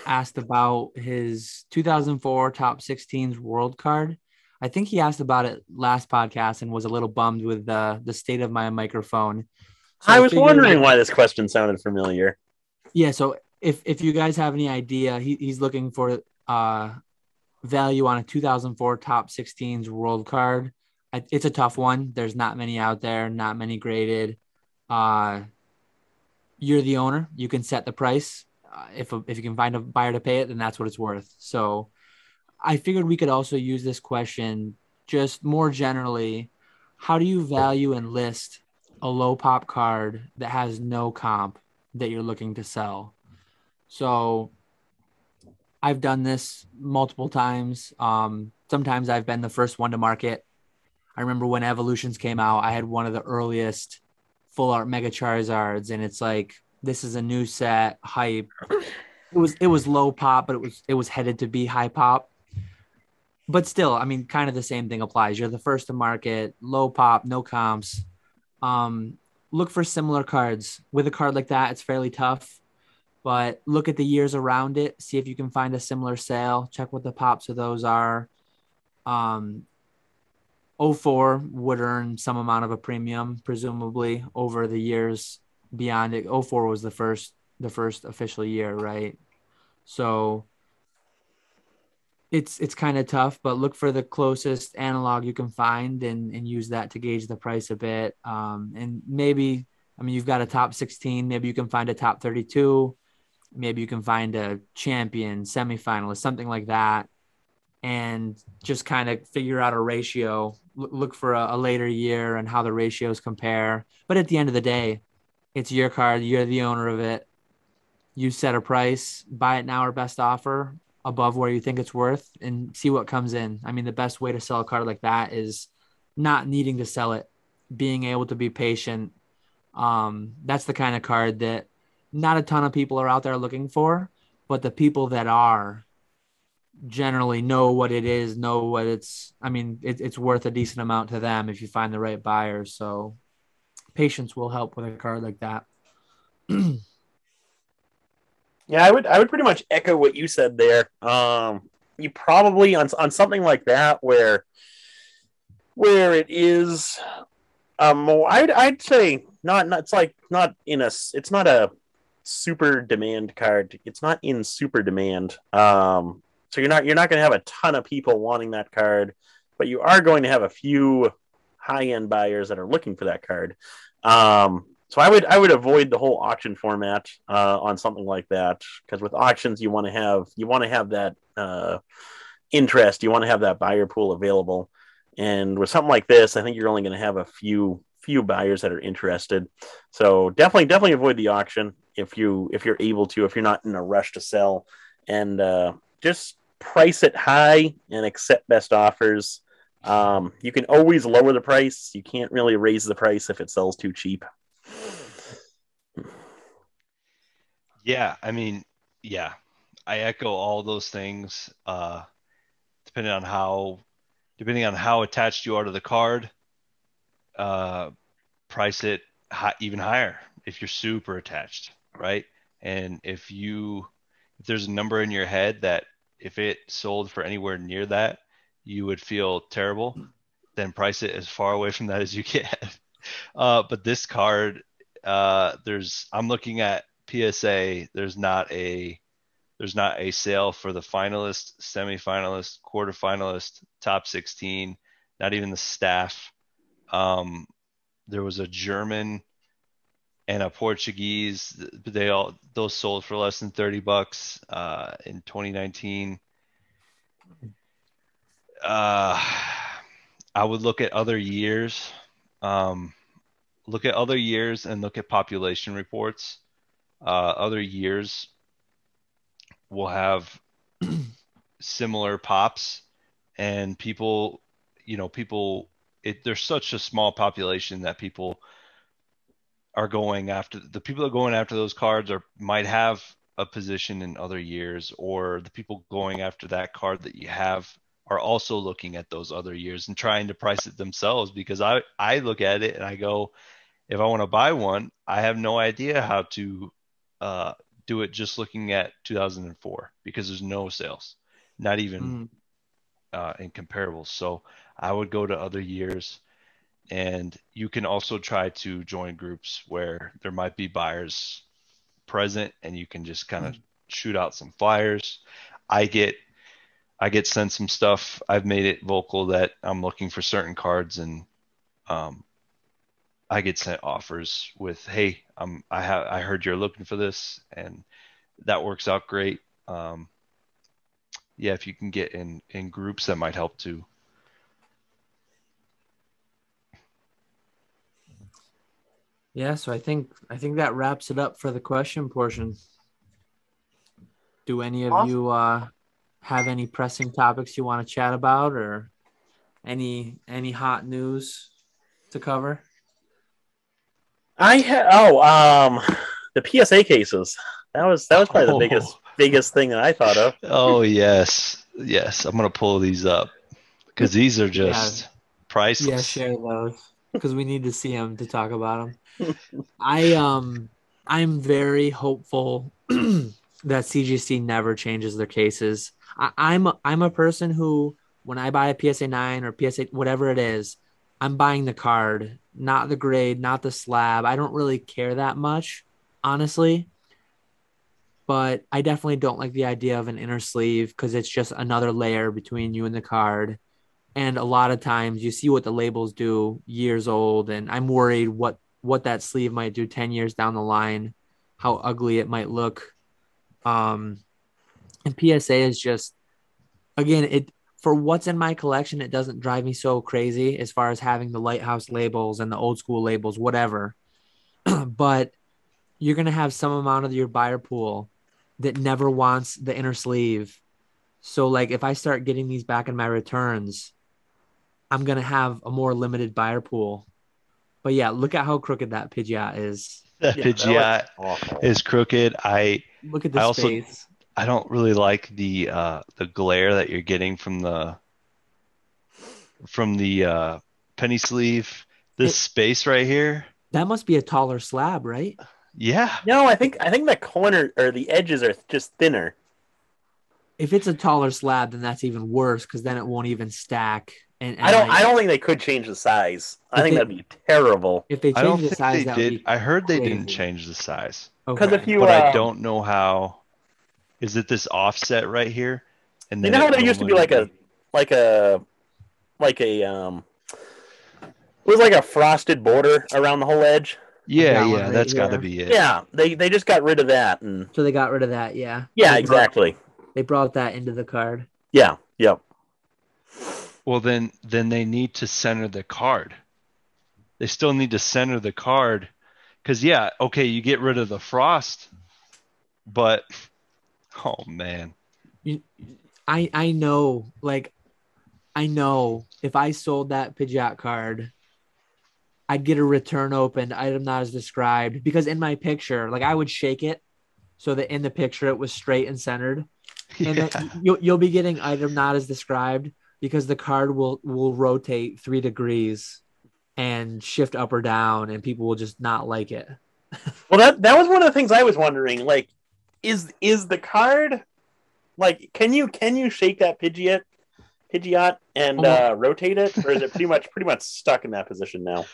asked about his 2004 top 16s world card. I think he asked about it last podcast and was a little bummed with the state of my microphone. So I I was figured, wondering why this question sounded familiar. yeah. So if you guys have any idea, he's looking for value on a 2004 top 16s world card. It's a tough one. There's not many out there, not many graded. Uh, you're the owner. You can set the price. If you can find a buyer to pay it, then that's what it's worth. So I figured we could also use this question just more generally. How do you value and list a low pop card that has no comp that you're looking to sell? So I've done this multiple times. Sometimes I've been the first one to market. I remember when Evolutions came out, I had one of the earliest full art Mega Charizards, and it's like, this is a new set, hype. It was low pop, but it was headed to be high pop. But still, I mean, kind of the same thing applies. You're the first to market, low pop, no comps. Um, Look for similar cards. With a card like that, it's fairly tough, but look at the years around it. See if you can find a similar sale. Check what the pops of those are. Um, '04 would earn some amount of a premium, presumably over the years beyond it. 04 was the first official year, right? So it's kind of tough, but look for the closest analog you can find and use that to gauge the price a bit. And maybe, I mean, you've got a top 16, maybe you can find a top 32, maybe you can find a champion, semifinalist, something like that, and just kind of figure out a ratio. Look for a later year and how the ratios compare. But at the end of the day, it's your card. You're the owner of it. You set a price, buy it now or best offer above where you think it's worth, and see what comes in. I mean, the best way to sell a card like that is not needing to sell it, being able to be patient. That's the kind of card that not a ton of people are out there looking for, but the people that are generally know what it is, know what it's, I mean, it's worth a decent amount to them if you find the right buyer. So patience will help with a card like that. Yeah, I would pretty much echo what you said there. You probably on something like that where it is more, I'd say not it's like not in a, it's not a super demand card. It's not in super demand. So you're not going to have a ton of people wanting that card, but you are going to have a few high end buyers that are looking for that card. So I would avoid the whole auction format on something like that, because with auctions you want to have that interest, you want to have that buyer pool available, and with something like this, I think you're only going to have a few buyers that are interested. So definitely avoid the auction if you're able to, if you're not in a rush to sell, and just price it high and accept best offers. You can always lower the price. You can't really raise the price if it sells too cheap. Yeah, I mean, yeah, I echo all those things. Depending on how depending on how attached you are to the card, uh, price it even higher if you're super attached, right? And if there's a number in your head that if it sold for anywhere near that, you would feel terrible, then price it as far away from that as you can. But this card, I'm looking at PSA. There's not a sale for the finalist, semifinalist, quarterfinalist, top 16, not even the staff. Um, there was a German and a Portuguese. Those sold for less than $30 in 2019. Uh, I would look at other years. Um, Look at other years and look at population reports. Other years will have similar pops, and there's such a small population that people are going after. The people that are going after those cards might have a position in other years, or the people going after that card that you have are also looking at those other years and trying to price it themselves, because I look at it and I go, if I want to buy one, I have no idea how to uh, do it just looking at 2004, because there's no sales, not even Mm. in comparables. So I would go to other years, and you can also try to join groups where there might be buyers present, and you can just kind of shoot out some flyers. I get I get sent some stuff. I've made it vocal that I'm looking for certain cards, and um, I get sent offers with, "Hey, I heard you're looking for this," and that works out great. Um, yeah, if you can get in groups, that might help too. Yeah, so I think that wraps it up for the question portion. Do any of Awesome. you have any pressing topics you want to chat about, or any hot news to cover? I had the PSA cases. That was probably the biggest Oh, biggest thing that I thought of. oh yes, yes. I'm gonna pull these up because these are Yeah, just yeah, priceless. share those because we need to see them to talk about them. I'm very hopeful that CGC never changes their cases. I'm a person who, when I buy a PSA 9 or PSA whatever it is, I'm buying the card, not the grade, not the slab. I don't really care that much, honestly, but I definitely don't like the idea of an inner sleeve because it's just another layer between you and the card. And a lot of times you see what the labels do years old, and I'm worried what that sleeve might do 10 years down the line, how ugly it might look. Um, and PSA is just, again, it for what's in my collection, it doesn't drive me so crazy as far as having the lighthouse labels and the old school labels, whatever. But you're gonna have some amount of your buyer pool that never wants the inner sleeve. So like if I start getting these back in my returns, I'm gonna have a more limited buyer pool. But yeah, look at how crooked that Pidgeot is. The Yeah, that looks Pidgeot awful. is crooked. Look at I the also space. I don't really like the glare that you're getting from the penny sleeve. This It space right here. that must be a taller slab, right? Yeah. No, I think the corner or the edges are just thinner. If it's a taller slab, then that's even worse because then it won't even stack. I And don't like I don't think they could change the size. I if think they that'd be terrible. if they I don't change the think size, they that would did. be I heard they didn't crazy. change the size, Because if Okay. you but I don't know how. Is it this offset right here? And you then know how it there used to be normally would be. like a like a it was like a frosted border around the whole edge. I've Yeah, got one yeah, right that's got to here. be it. Yeah, they just got rid of that and So they got rid of that. Yeah. yeah, exactly. They brought that into the card. Yeah, yep. Well, then they need to center the card. They still need to center the card because yeah, okay, you get rid of the frost, but oh man, You, I know, like I know if I sold that Pidgeot card, I'd get a return opened, item not as described. Because in my picture, like I would shake it so that in the picture it was straight and centered. And then yeah. you'll be getting item not as described because the card will rotate 3 degrees and shift up or down, and people will just not like it. Well, that was one of the things I was wondering. Like, is the card like can you shake that Pidgeot and Almost rotate it, or is it pretty much stuck in that position now?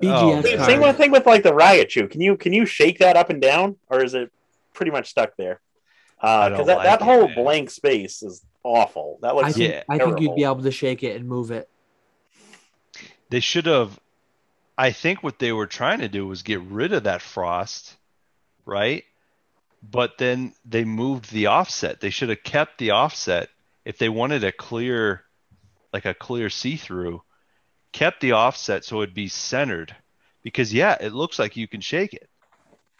Oh BGS Same man, card. thing with like the Raichu. Can you shake that up and down, or is it pretty much stuck there? I Because don't that like it, whole man. blank space is awful. That I looks think Yeah, I think you'd be terrible. able to shake it and move it. they should have. I think what they were trying to do was get rid of that frost, right? But then they moved the offset. They should have kept the offset if they wanted a clear see-through, kept the offset so it'd be centered. Because yeah, it looks like you can shake it.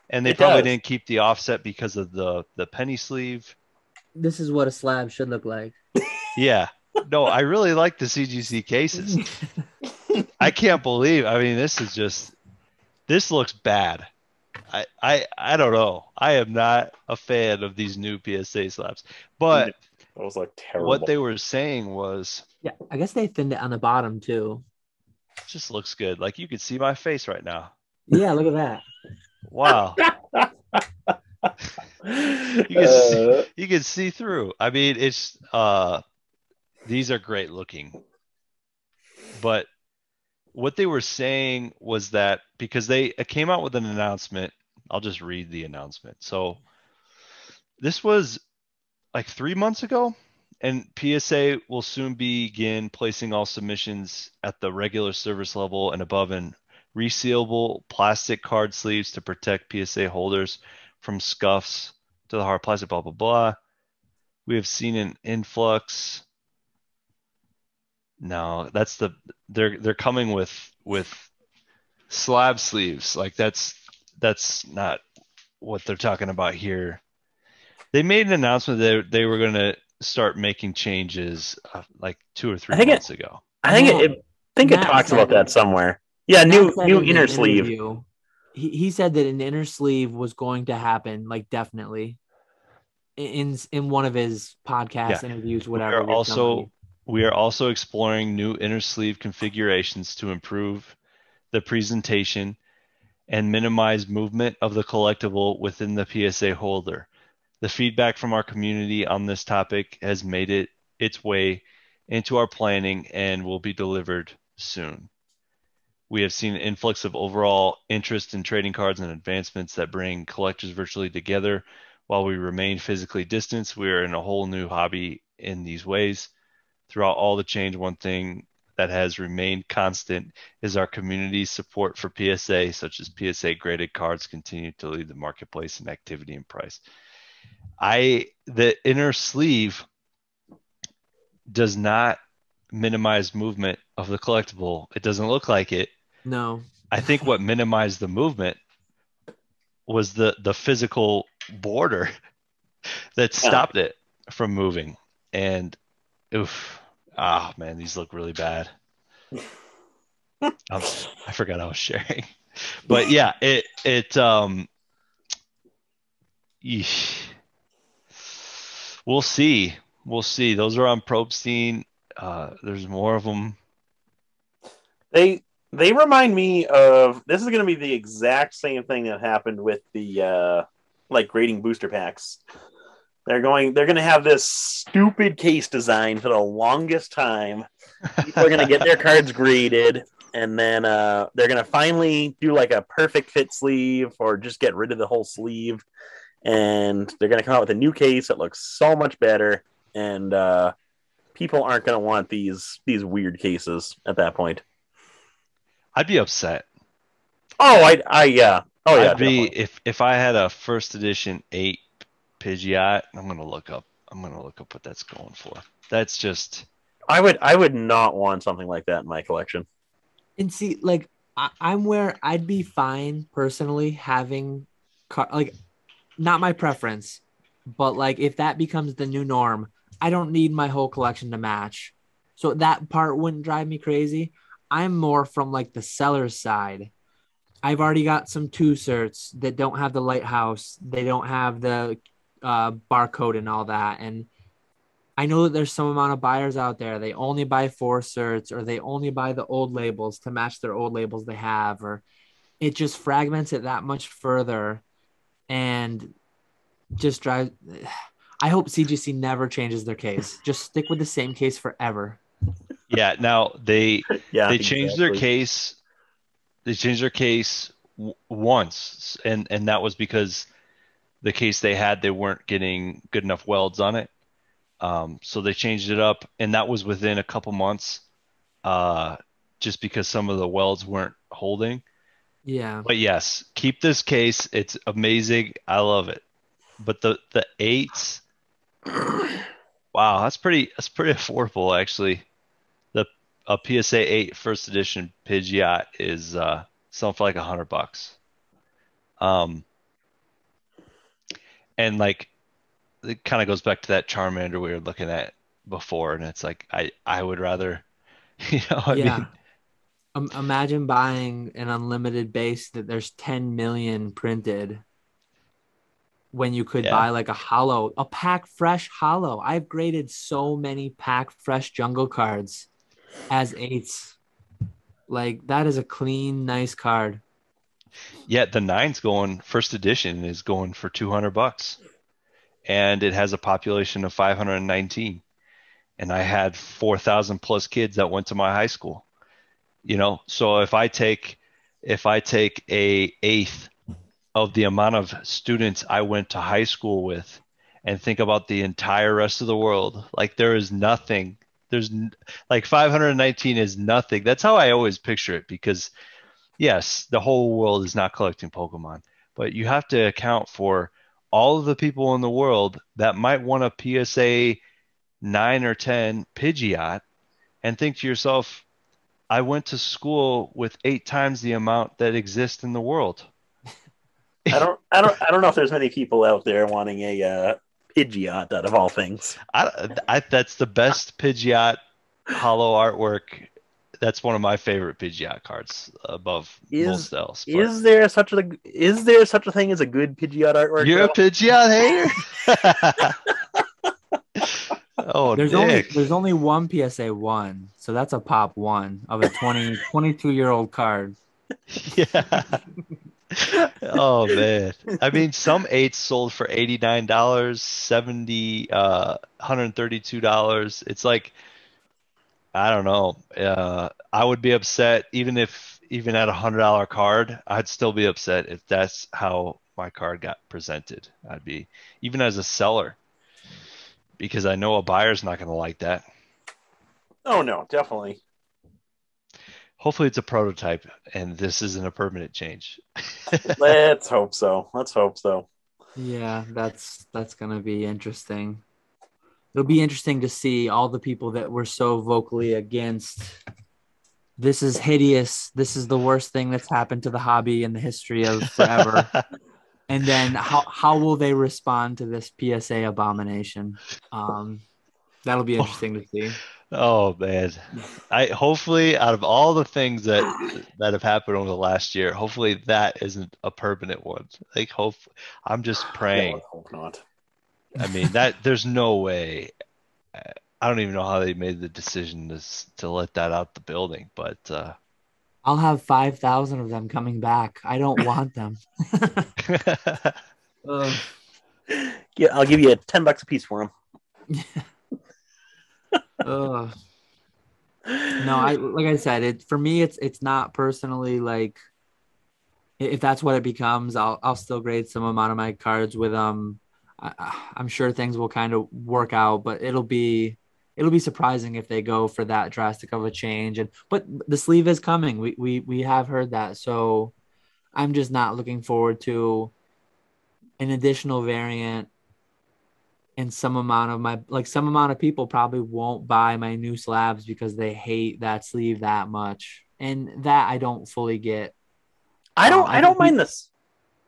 And they It probably does. didn't keep the offset because of the penny sleeve. This is what a slab should look like. Yeah. No, I really like the CGC cases. I can't believe. I mean, this looks bad. I don't know. I am not a fan of these new PSA slabs. But Those look what terrible. they were saying was Yeah, I guess they thinned it on the bottom too. just looks good. Like you could see my face right now. Yeah, look at that. Wow. You can see, Uh, you can see through. I mean, it's these are great looking. But what they were saying was that because they came out with an announcement, I'll just read the announcement. So this was like 3 months ago, and PSA will soon begin placing all submissions at the regular service level and above in resealable plastic card sleeves to protect PSA holders from scuffs to the hard plastic, blah, blah, blah. We have seen an influx. No, they're coming with slab sleeves. Like that's not what they're talking about here. They made an announcement that they were going to start making changes like 2 or 3 I think it. months ago. I think Matt it Matt talks about said that somewhere. Yeah, Matt said new in an inner sleeve. interview, he said that an inner sleeve was going to happen, like definitely in one of his Yeah. podcast interviews, We whatever are you're telling me. also we are also exploring new inner sleeve configurations to improve the presentation and minimize movement of the collectible within the PSA holder. The feedback from our community on this topic has made its way into our planning and will be delivered soon. We have seen an influx of overall interest in trading cards and advancements that bring collectors virtually together. While we remain physically distanced, we are in a whole new hobby in these ways. Throughout all the change, one thing that has remained constant is our community's support for PSA, such as PSA graded cards continue to lead the marketplace in activity and price. The inner sleeve does not minimize movement of the collectible. It doesn't look like it. No. I think what minimized the movement was the physical border that Yeah. stopped it from moving. And oof, man, these look really bad. I forgot I was sharing, but yeah, yeesh. We'll see. We'll see. Those are on Probstein. There's more of them. They remind me of this is going to be the exact same thing that happened with the like grading booster packs. They're going to have this stupid case design for the longest time. People are going to get their cards graded, and then they're going to finally do like a perfect fit sleeve or just get rid of the whole sleeve. And they're going to come out with a new case that looks so much better. And people aren't going to want these weird cases at that point. I'd be upset. Oh, I yeah. Oh yeah, I'd be definitely. if I had a first edition 8 Pidgeot. I'm gonna look up what that's going for. That's just I would not want something like that in my collection. And see, like I'm where I'd be fine personally having like not my preference, but like if that becomes the new norm, I don't need my whole collection to match. So that part wouldn't drive me crazy. I'm more from like the seller's side. I've already got some two certs that don't have the lighthouse. They don't have the barcode and all that. And I know that there's some amount of buyers out there. They only buy four certs or they only buy the old labels to match their old labels they have, or it just fragments it that much further and just drives. I hope CGC never changes their case. Just stick with the same case forever. yeah. Now Yeah, they changed their exactly. case. They changed their case once, and that was because the case they had they weren't getting good enough welds on it. So they changed it up, and that was within a couple months. Uh, just because some of the welds weren't holding. Yeah. But yes, keep this case. It's amazing. I love it. But the eights, wow, that's pretty affordable actually. The a PSA 8 first edition Pidgeot is something for like $100. Um, and like it kind of goes back to that Charmander we were looking at before, and it's like I would rather, I Yeah. mean, Imagine buying an unlimited base that there's 10 million printed when you could yeah, buy like a pack fresh hollow. I've graded so many pack fresh jungle cards as eights. Like that is a clean, nice card. yeah. The nine's going first edition is going for $200, and it has a population of 519. And I had 4,000 plus kids that went to my high school. So if I take a eighth of the amount of students I went to high school with and think about the entire rest of the world, like there is nothing. Like 519 is nothing. That's how I always picture it because yes, the whole world is not collecting Pokemon, but you have to account for all of the people in the world that might want a PSA 9 or 10 Pidgeot and think to yourself, I went to school with 8 times the amount that exists in the world. I don't know if there's many people out there wanting a Pidgeot out of all things. That's the best Pidgeot hollow artwork. That's one of my favorite Pidgeot cards above Is most else. But is there such a thing as a good Pidgeot artwork you're a though? Pidgeot hater? Oh, Nick. There's only one PSA one, so that's a pop one of a 22-year-old card. Yeah. Oh man. I mean, some eights sold for $89, 70, $132. It's like I don't know. I would be upset even if even at $100 card, I'd still be upset if that's how my card got presented. I'd be, even as a seller, because I know a buyer's not going to like that. Oh no, definitely. Hopefully it's a prototype and this isn't a permanent change. Let's hope so. Let's hope so. Yeah, that's gonna be interesting. It'll be interesting to see all the people that were so vocally against. This is hideous. This is the worst thing that's happened to the hobby in the history of forever. And then how will they respond to this PSA abomination? That'll be interesting to see. Oh man. I hopefully out of all the things that have happened over the last year, hopefully that isn't a permanent one. Like I'm just praying. Yeah, hope not. I mean that there's no way. I don't even know how they made the decision to let that out the building, but I'll have 5,000 of them coming back. I don't want them. Yeah, I'll give you $10 a piece for them. No, like I said, for me, it's not personally like if that's what it becomes, I'll still grade some amount of my cards with them. I'm sure things will kind of work out, but it'll be surprising if they go for that drastic of a change. But the sleeve is coming. We have heard that, so I'm just not looking forward to an additional variant. And some amount of people probably won't buy my new slabs because they hate that sleeve that much, and that I don't fully get. I don't mind this.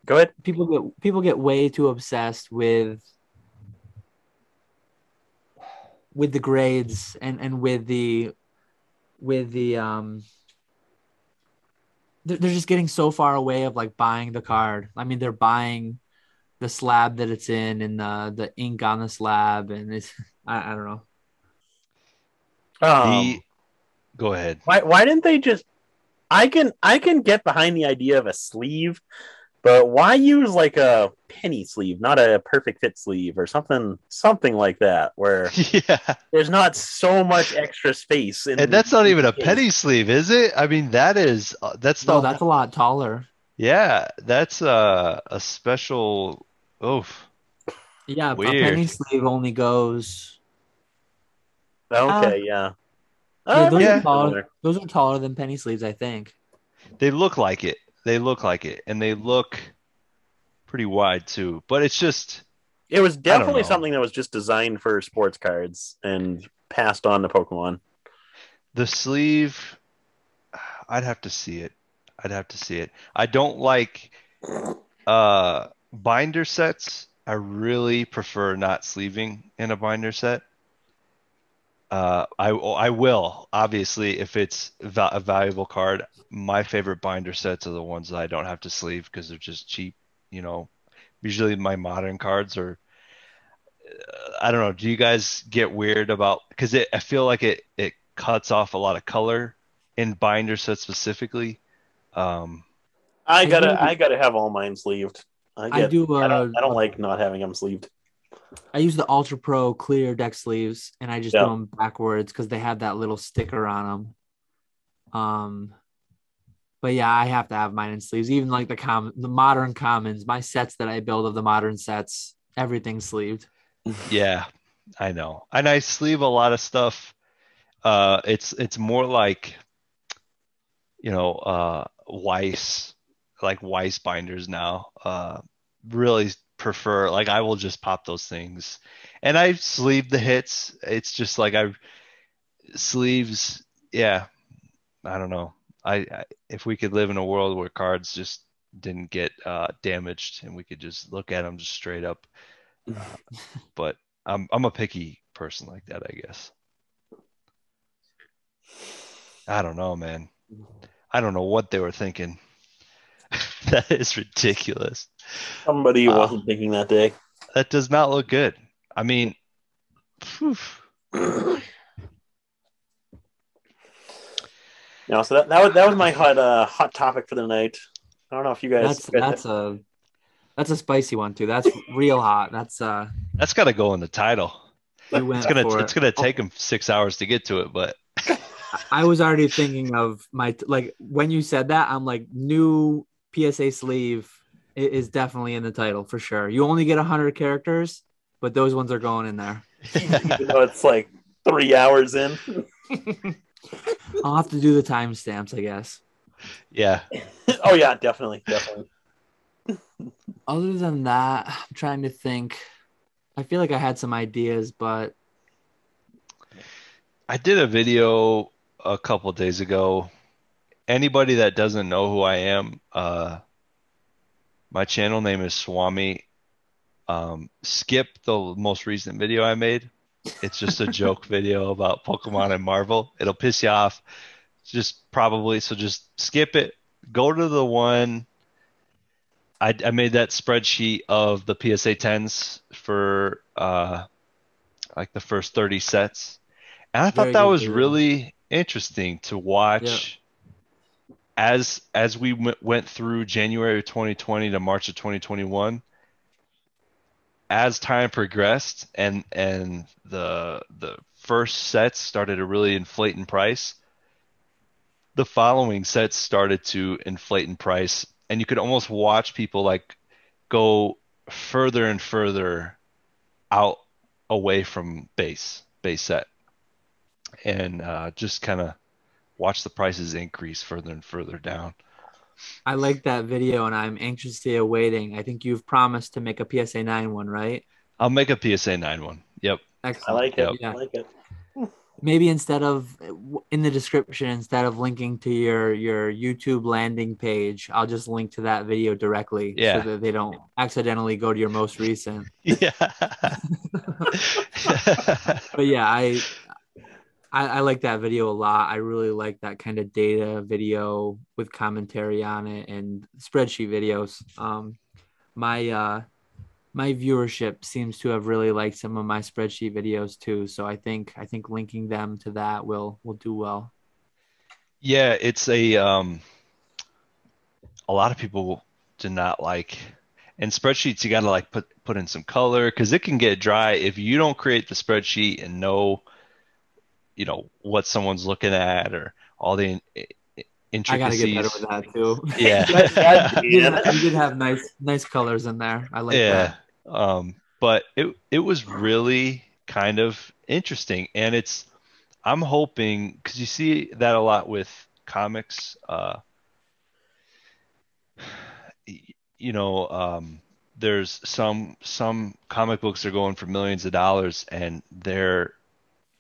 Go ahead. People get way too obsessed with the grades and with the they're just getting so far away of like buying the card. I mean, they're buying the slab that it's in and the ink on the slab, and it's I don't know. Go ahead. Why didn't they just? I can get behind the idea of a sleeve, but why use like a penny sleeve, not a perfect fit sleeve or something like that, where there's not so much extra space. And that's not even a penny sleeve, is it? I mean, that's a lot taller. Yeah, that's a special. Oof. Yeah, weird. A penny sleeve only goes. Okay, yeah. Those are taller than penny sleeves, I think. They look like it. And they look pretty wide too. But it's just. It was definitely something that was just designed for sports cards and passed on to Pokemon. The sleeve, I'd have to see it. I don't like binder sets. I really prefer not sleeving in a binder set. I will, obviously, if it's a valuable card. My favorite binder sets are the ones that I don't have to sleeve because they're just cheap. Usually my modern cards are. I don't know. Do you guys get weird about because I feel like it cuts off a lot of color in binder sets specifically. I gotta have all mine sleeved. I don't like not having them sleeved. I use the Ultra Pro clear deck sleeves, and I just do them backwards because they have that little sticker on them. But yeah, I have to have mine in sleeves. Even like the modern commons, my sets that I build of the modern sets, everything's sleeved. Yeah, I know, and I sleeve a lot of stuff. It's more like, Weiss, like Weiss binders now. Really prefer, like, I will just pop those things, and I sleeve the hits. It's just like sleeves. Yeah, I don't know. I if we could live in a world where cards just didn't get damaged and we could just look at them just straight up. But I'm a picky person like that, I guess. I don't know, man. I don't know what they were thinking. That is ridiculous. Somebody wasn't thinking that day. That does not look good. I mean, No, so that was my hot topic for the night. I don't know if you guys. That's a spicy one too. That's real hot. That's got to go in the title. It's gonna take them 6 hours to get to it, but I was already thinking of my like when you said that, I'm like new PSA sleeve is definitely in the title for sure. You only get 100 characters, but those ones are going in there. Even though it's like 3 hours in. I'll have to do the timestamps, I guess. Yeah. Oh yeah, definitely, definitely. Other than that, I'm trying to think. I feel like I had some ideas, but I did a video a couple days ago. Anybody that doesn't know who I am, my channel name is Swammey. Skip the most recent video I made. It's just a joke video about Pokemon and Marvel. It'll piss you off. Just skip it. Go to the one. I made that spreadsheet of the PSA 10s for like the first 30 sets. And I thought very that good was video. really interesting to Yeah. watch as we went through January of 2020 to March of 2021. As time progressed and the first sets started to really inflate in price, the following sets started to inflate in price, and you could almost watch people like go further and further out away from base set, and just kind of watch the prices increase further and further down. I like that video and I'm anxiously awaiting. I think you've promised to make a PSA 9 one, right? I'll make a PSA 9 one. Yep. I Excellent. like it. Yep. I Yeah. like it. Maybe instead of in the description, instead of linking to your YouTube landing page, I'll just link to that video directly so Yeah. that they don't accidentally go to your most recent. Yeah. But yeah, I like that video a lot. I really like that kind of data video with commentary on it and spreadsheet videos. My my viewership seems to have really liked some of my spreadsheet videos too. So I think linking them to that will do well. Yeah, it's a lot of people do not like, and spreadsheets you got to like put in some color because it can get dry if you don't create the spreadsheet and know, what someone's looking at or all the I got to get better with intricacies. that too. Yeah. Yeah, You did have nice colors in there. I like Yeah. that. But it was really kind of interesting, and I'm hoping because you see that a lot with comics. You know, there's some comic books are going for millions of dollars, and their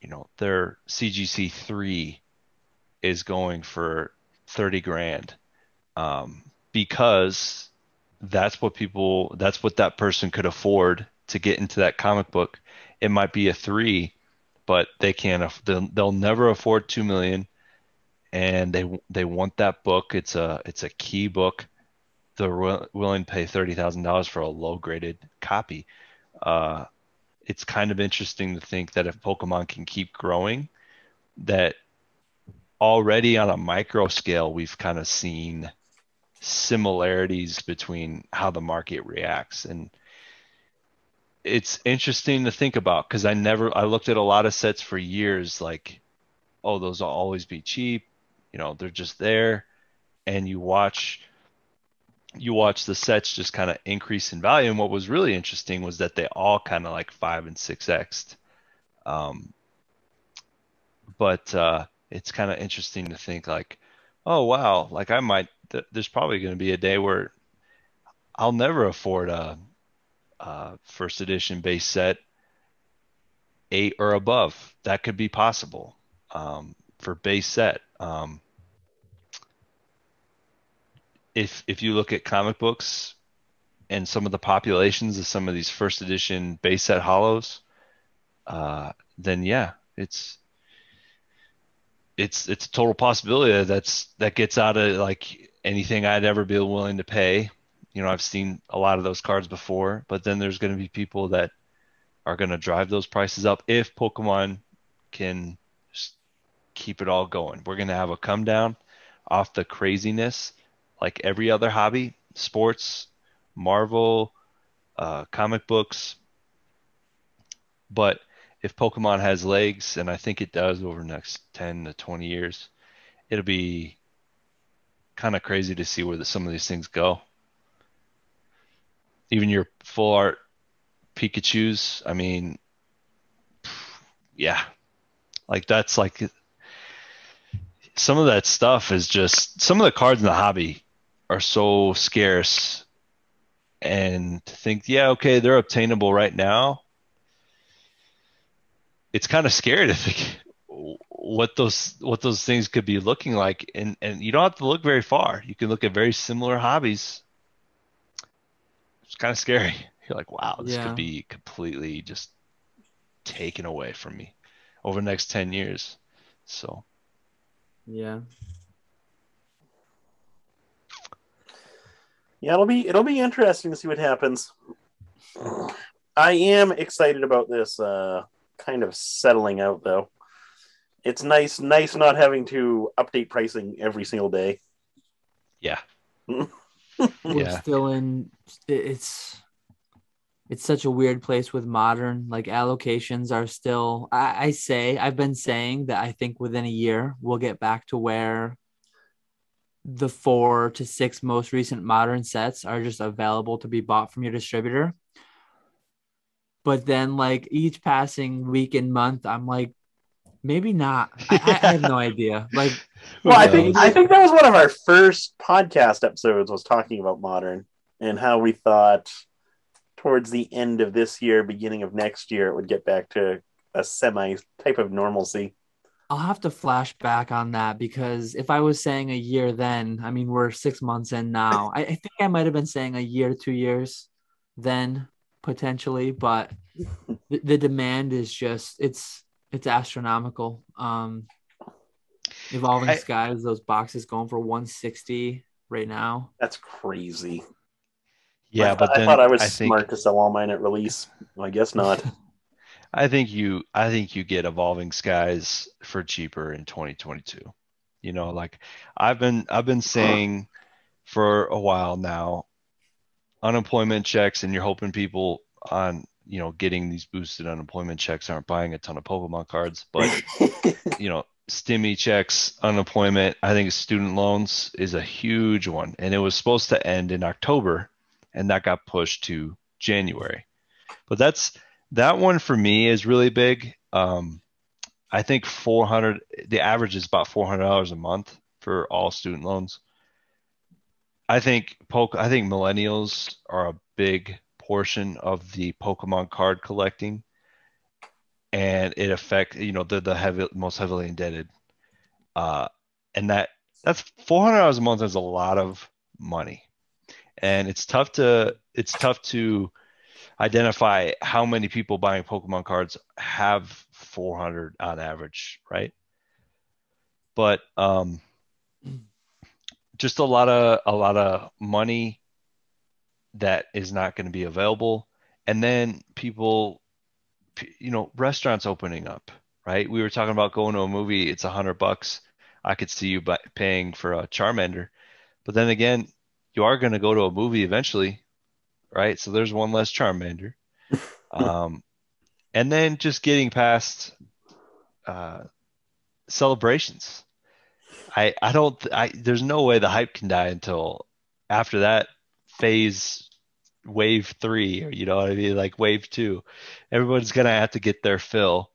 CGC3 is going for 30 grand, because that's what that person could afford to get into that comic book. It might be a three, but they can't. They'll never afford 2 million, and they want that book. It's a key book. They're willing to pay $30,000 for a low graded copy. Uh, it's kind of interesting to think that if Pokemon can keep growing, that already on a micro scale, we've kind of seen similarities between how the market reacts. And it's interesting to think about because I looked at a lot of sets for years, like, oh, those will always be cheap. They're just there. And you watch the sets just kind of increase in value. And what was really interesting was that they all kind of like 5 and 6x'd. Um, but it's kind of interesting to think like, oh wow, like there's probably going to be a day where I'll never afford a first edition base set 8 or above. That could be possible, for base set. If you look at comic books and some of the populations of some of these first edition base set hollows, then yeah, it's a total possibility that gets out of like anything I'd ever be willing to pay. I've seen a lot of those cards before, but then there's going to be people that are going to drive those prices up if Pokemon can just keep it all going. We're going to have a come down off the craziness like every other hobby, sports, Marvel, comic books, but if Pokemon has legs, and I think it does over the next 10 to 20 years, it'll be kind of crazy to see where some of these things go. Even your full art Pikachus, I mean, yeah, like that's like some of that stuff is just some of the cards in the hobby are so scarce, and to think, yeah, okay, they're obtainable right now. It's kind of scary to think what those things could be looking like, and you don't have to look very far. You can look at very similar hobbies. It's kind of scary. You're like, wow, this could Yeah. be completely just taken away from me over the next 10 years. So, Yeah. Yeah, it'll be interesting to see what happens. I am excited about this kind of settling out, though. It's nice not having to update pricing every single day. yeah. We're Yeah. still in it's such a weird place with modern, like allocations are still I've been saying that I think within a year we'll get back to where the 4 to 6 most recent modern sets are just available to be bought from your distributor. But then like each passing week and month, I'm like, maybe not. I have no idea. Like, Well, Who I knows? think that was one of our first podcast episodes was talking about modern and how we thought towards the end of this year, beginning of next year, it would get back to a semi type of normalcy. I'll have to flash back on that because if I was saying a year then, I mean, we're 6 months in now. I think I might have been saying a year, 2 years then potentially, but the demand is just it's astronomical. Evolving I Skies, those boxes going for 160 right now. That's crazy. Yeah, but I thought then I was smart to sell all mine at release. Well, I guess not. I think you get Evolving Skies for cheaper in 2022. You know, like I've been saying for a while now, unemployment checks, and you're hoping people on, getting these boosted unemployment checks aren't buying a ton of Pokemon cards, but stimmy checks, unemployment, I think student loans is a huge one, and it was supposed to end in October, and that got pushed to January. But that one for me is really big. I think 400, the average is about $400 a month for all student loans. I think millennials are a big portion of the Pokemon card collecting, and it affects, they're the most heavily indebted. Uh, and that's $400 a month is a lot of money, and it's tough to identify how many people buying Pokemon cards have 400 on average, right? But just a lot of money that is not going to be available, and then people, restaurants opening up, right? We were talking about going to a movie. It's $100. I could see you paying for a Charmander, but then again, you are going to go to a movie eventually, right? So there's one less Charmander. Um, and then just getting past uh, celebrations. I don't there's no way the hype can die until after that phase, wave three, or you know what I mean, like wave two. Everyone's gonna have to get their fill,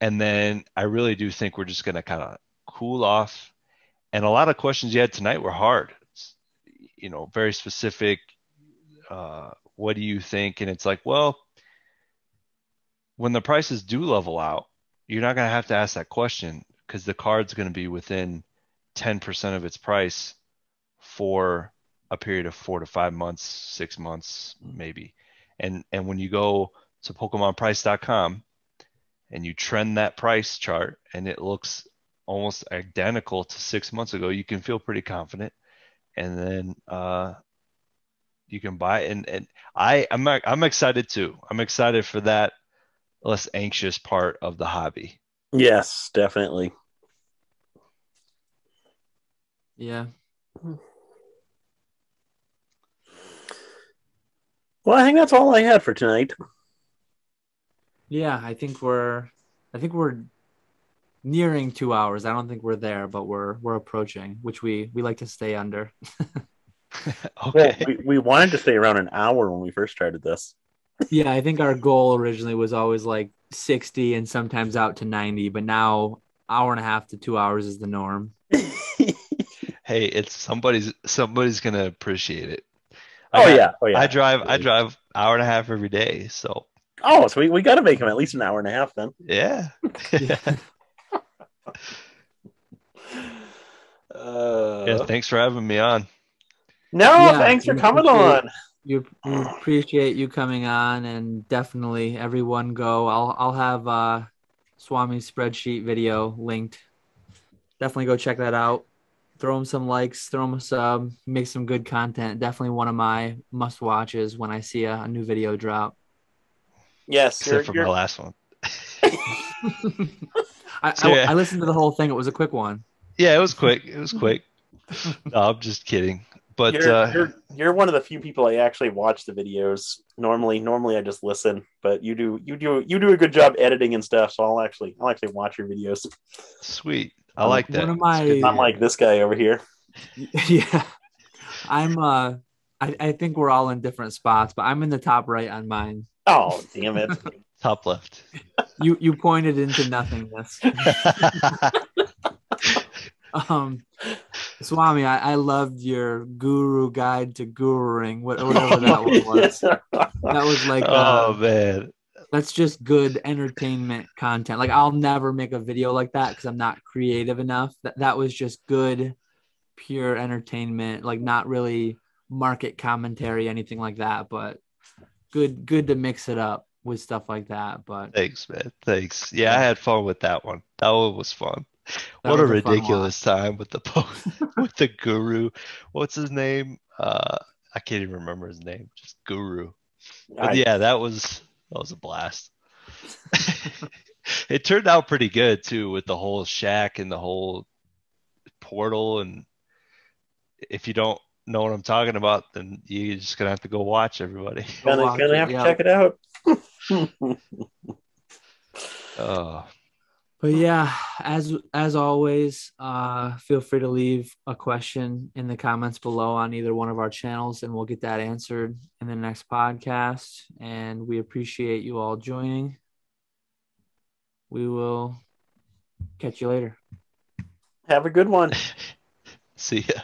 and then I really do think we're just gonna kind of cool off. And a lot of questions you had tonight were hard. It's, very specific. What do you think? And it's like, well, when the prices do level out, you're not going to have to ask that question because the card's going to be within 10% of its price for a period of 4 to 5 months, 6 months, maybe. And when you go to PokemonPrice.com and you trend that price chart and it looks almost identical to 6 months ago, you can feel pretty confident. And then you can buy it. And I'm excited too. I'm excited for that less anxious part of the hobby. Yes, definitely. Yeah. Well, I think that's all I had for tonight. Yeah, I think we're nearing 2 hours. I don't think we're there, but we're approaching, which we like to stay under. Well, Okay. we wanted to stay around an hour when we first started this. Yeah, I think our goal originally was always like 60 and sometimes out to 90, but now hour and a half to 2 hours is the norm. Hey, it's somebody's gonna appreciate it. I Oh got yeah, oh yeah. I drive hour and a half every day, so Oh, so we got to make them at least an hour and a half then. yeah. Yeah. Yeah, Uh, thanks for having me on. no, Yeah, thanks for coming on. we appreciate you coming on, and definitely everyone go. I'll have Swammy's spreadsheet video linked. Definitely go check that out. Throw him some likes, throw him a sub, make some good content. Definitely one of my must watches when I see a new video drop. Yes, Except for my last one. I, So I yeah, I listened to the whole thing. It was a quick one. yeah, it was quick. It was quick. No, I'm just kidding. But you're one of the few people I actually watch the videos. Normally I just listen, but you do a good job editing and stuff. So I'll actually watch your videos. sweet. I like One that. of It's good to my Not hear. like this guy over here. yeah, I'm I think we're all in different spots, but I'm in the top right on mine. Oh, damn it! Top left. You pointed into nothingness. Um, Swami, I loved your guru guide to guruing, whatever that one was. That was like Oh man. that's just good entertainment content. Like I'll never make a video like that because I'm not creative enough. That was just good, pure entertainment, like not really market commentary, anything like that, but good to mix it up with stuff like that. But Thanks, man. Thanks. Yeah, I yeah, had fun with that one. That one was fun. that What a was a fun ridiculous watch. time with the with the guru. What's his name? I can't even remember his name. Just guru. But I yeah, that was a blast. It turned out pretty good too with the whole shack and the whole portal. And if you don't know what I'm talking about, then you're just gonna have to go watch everybody. Go watch gonna it. have to Yeah. check it out. Oh, But yeah, as always, feel free to leave a question in the comments below on either one of our channels, and we'll get that answered in the next podcast. And we appreciate you all joining. We will catch you later. Have a good one. see ya.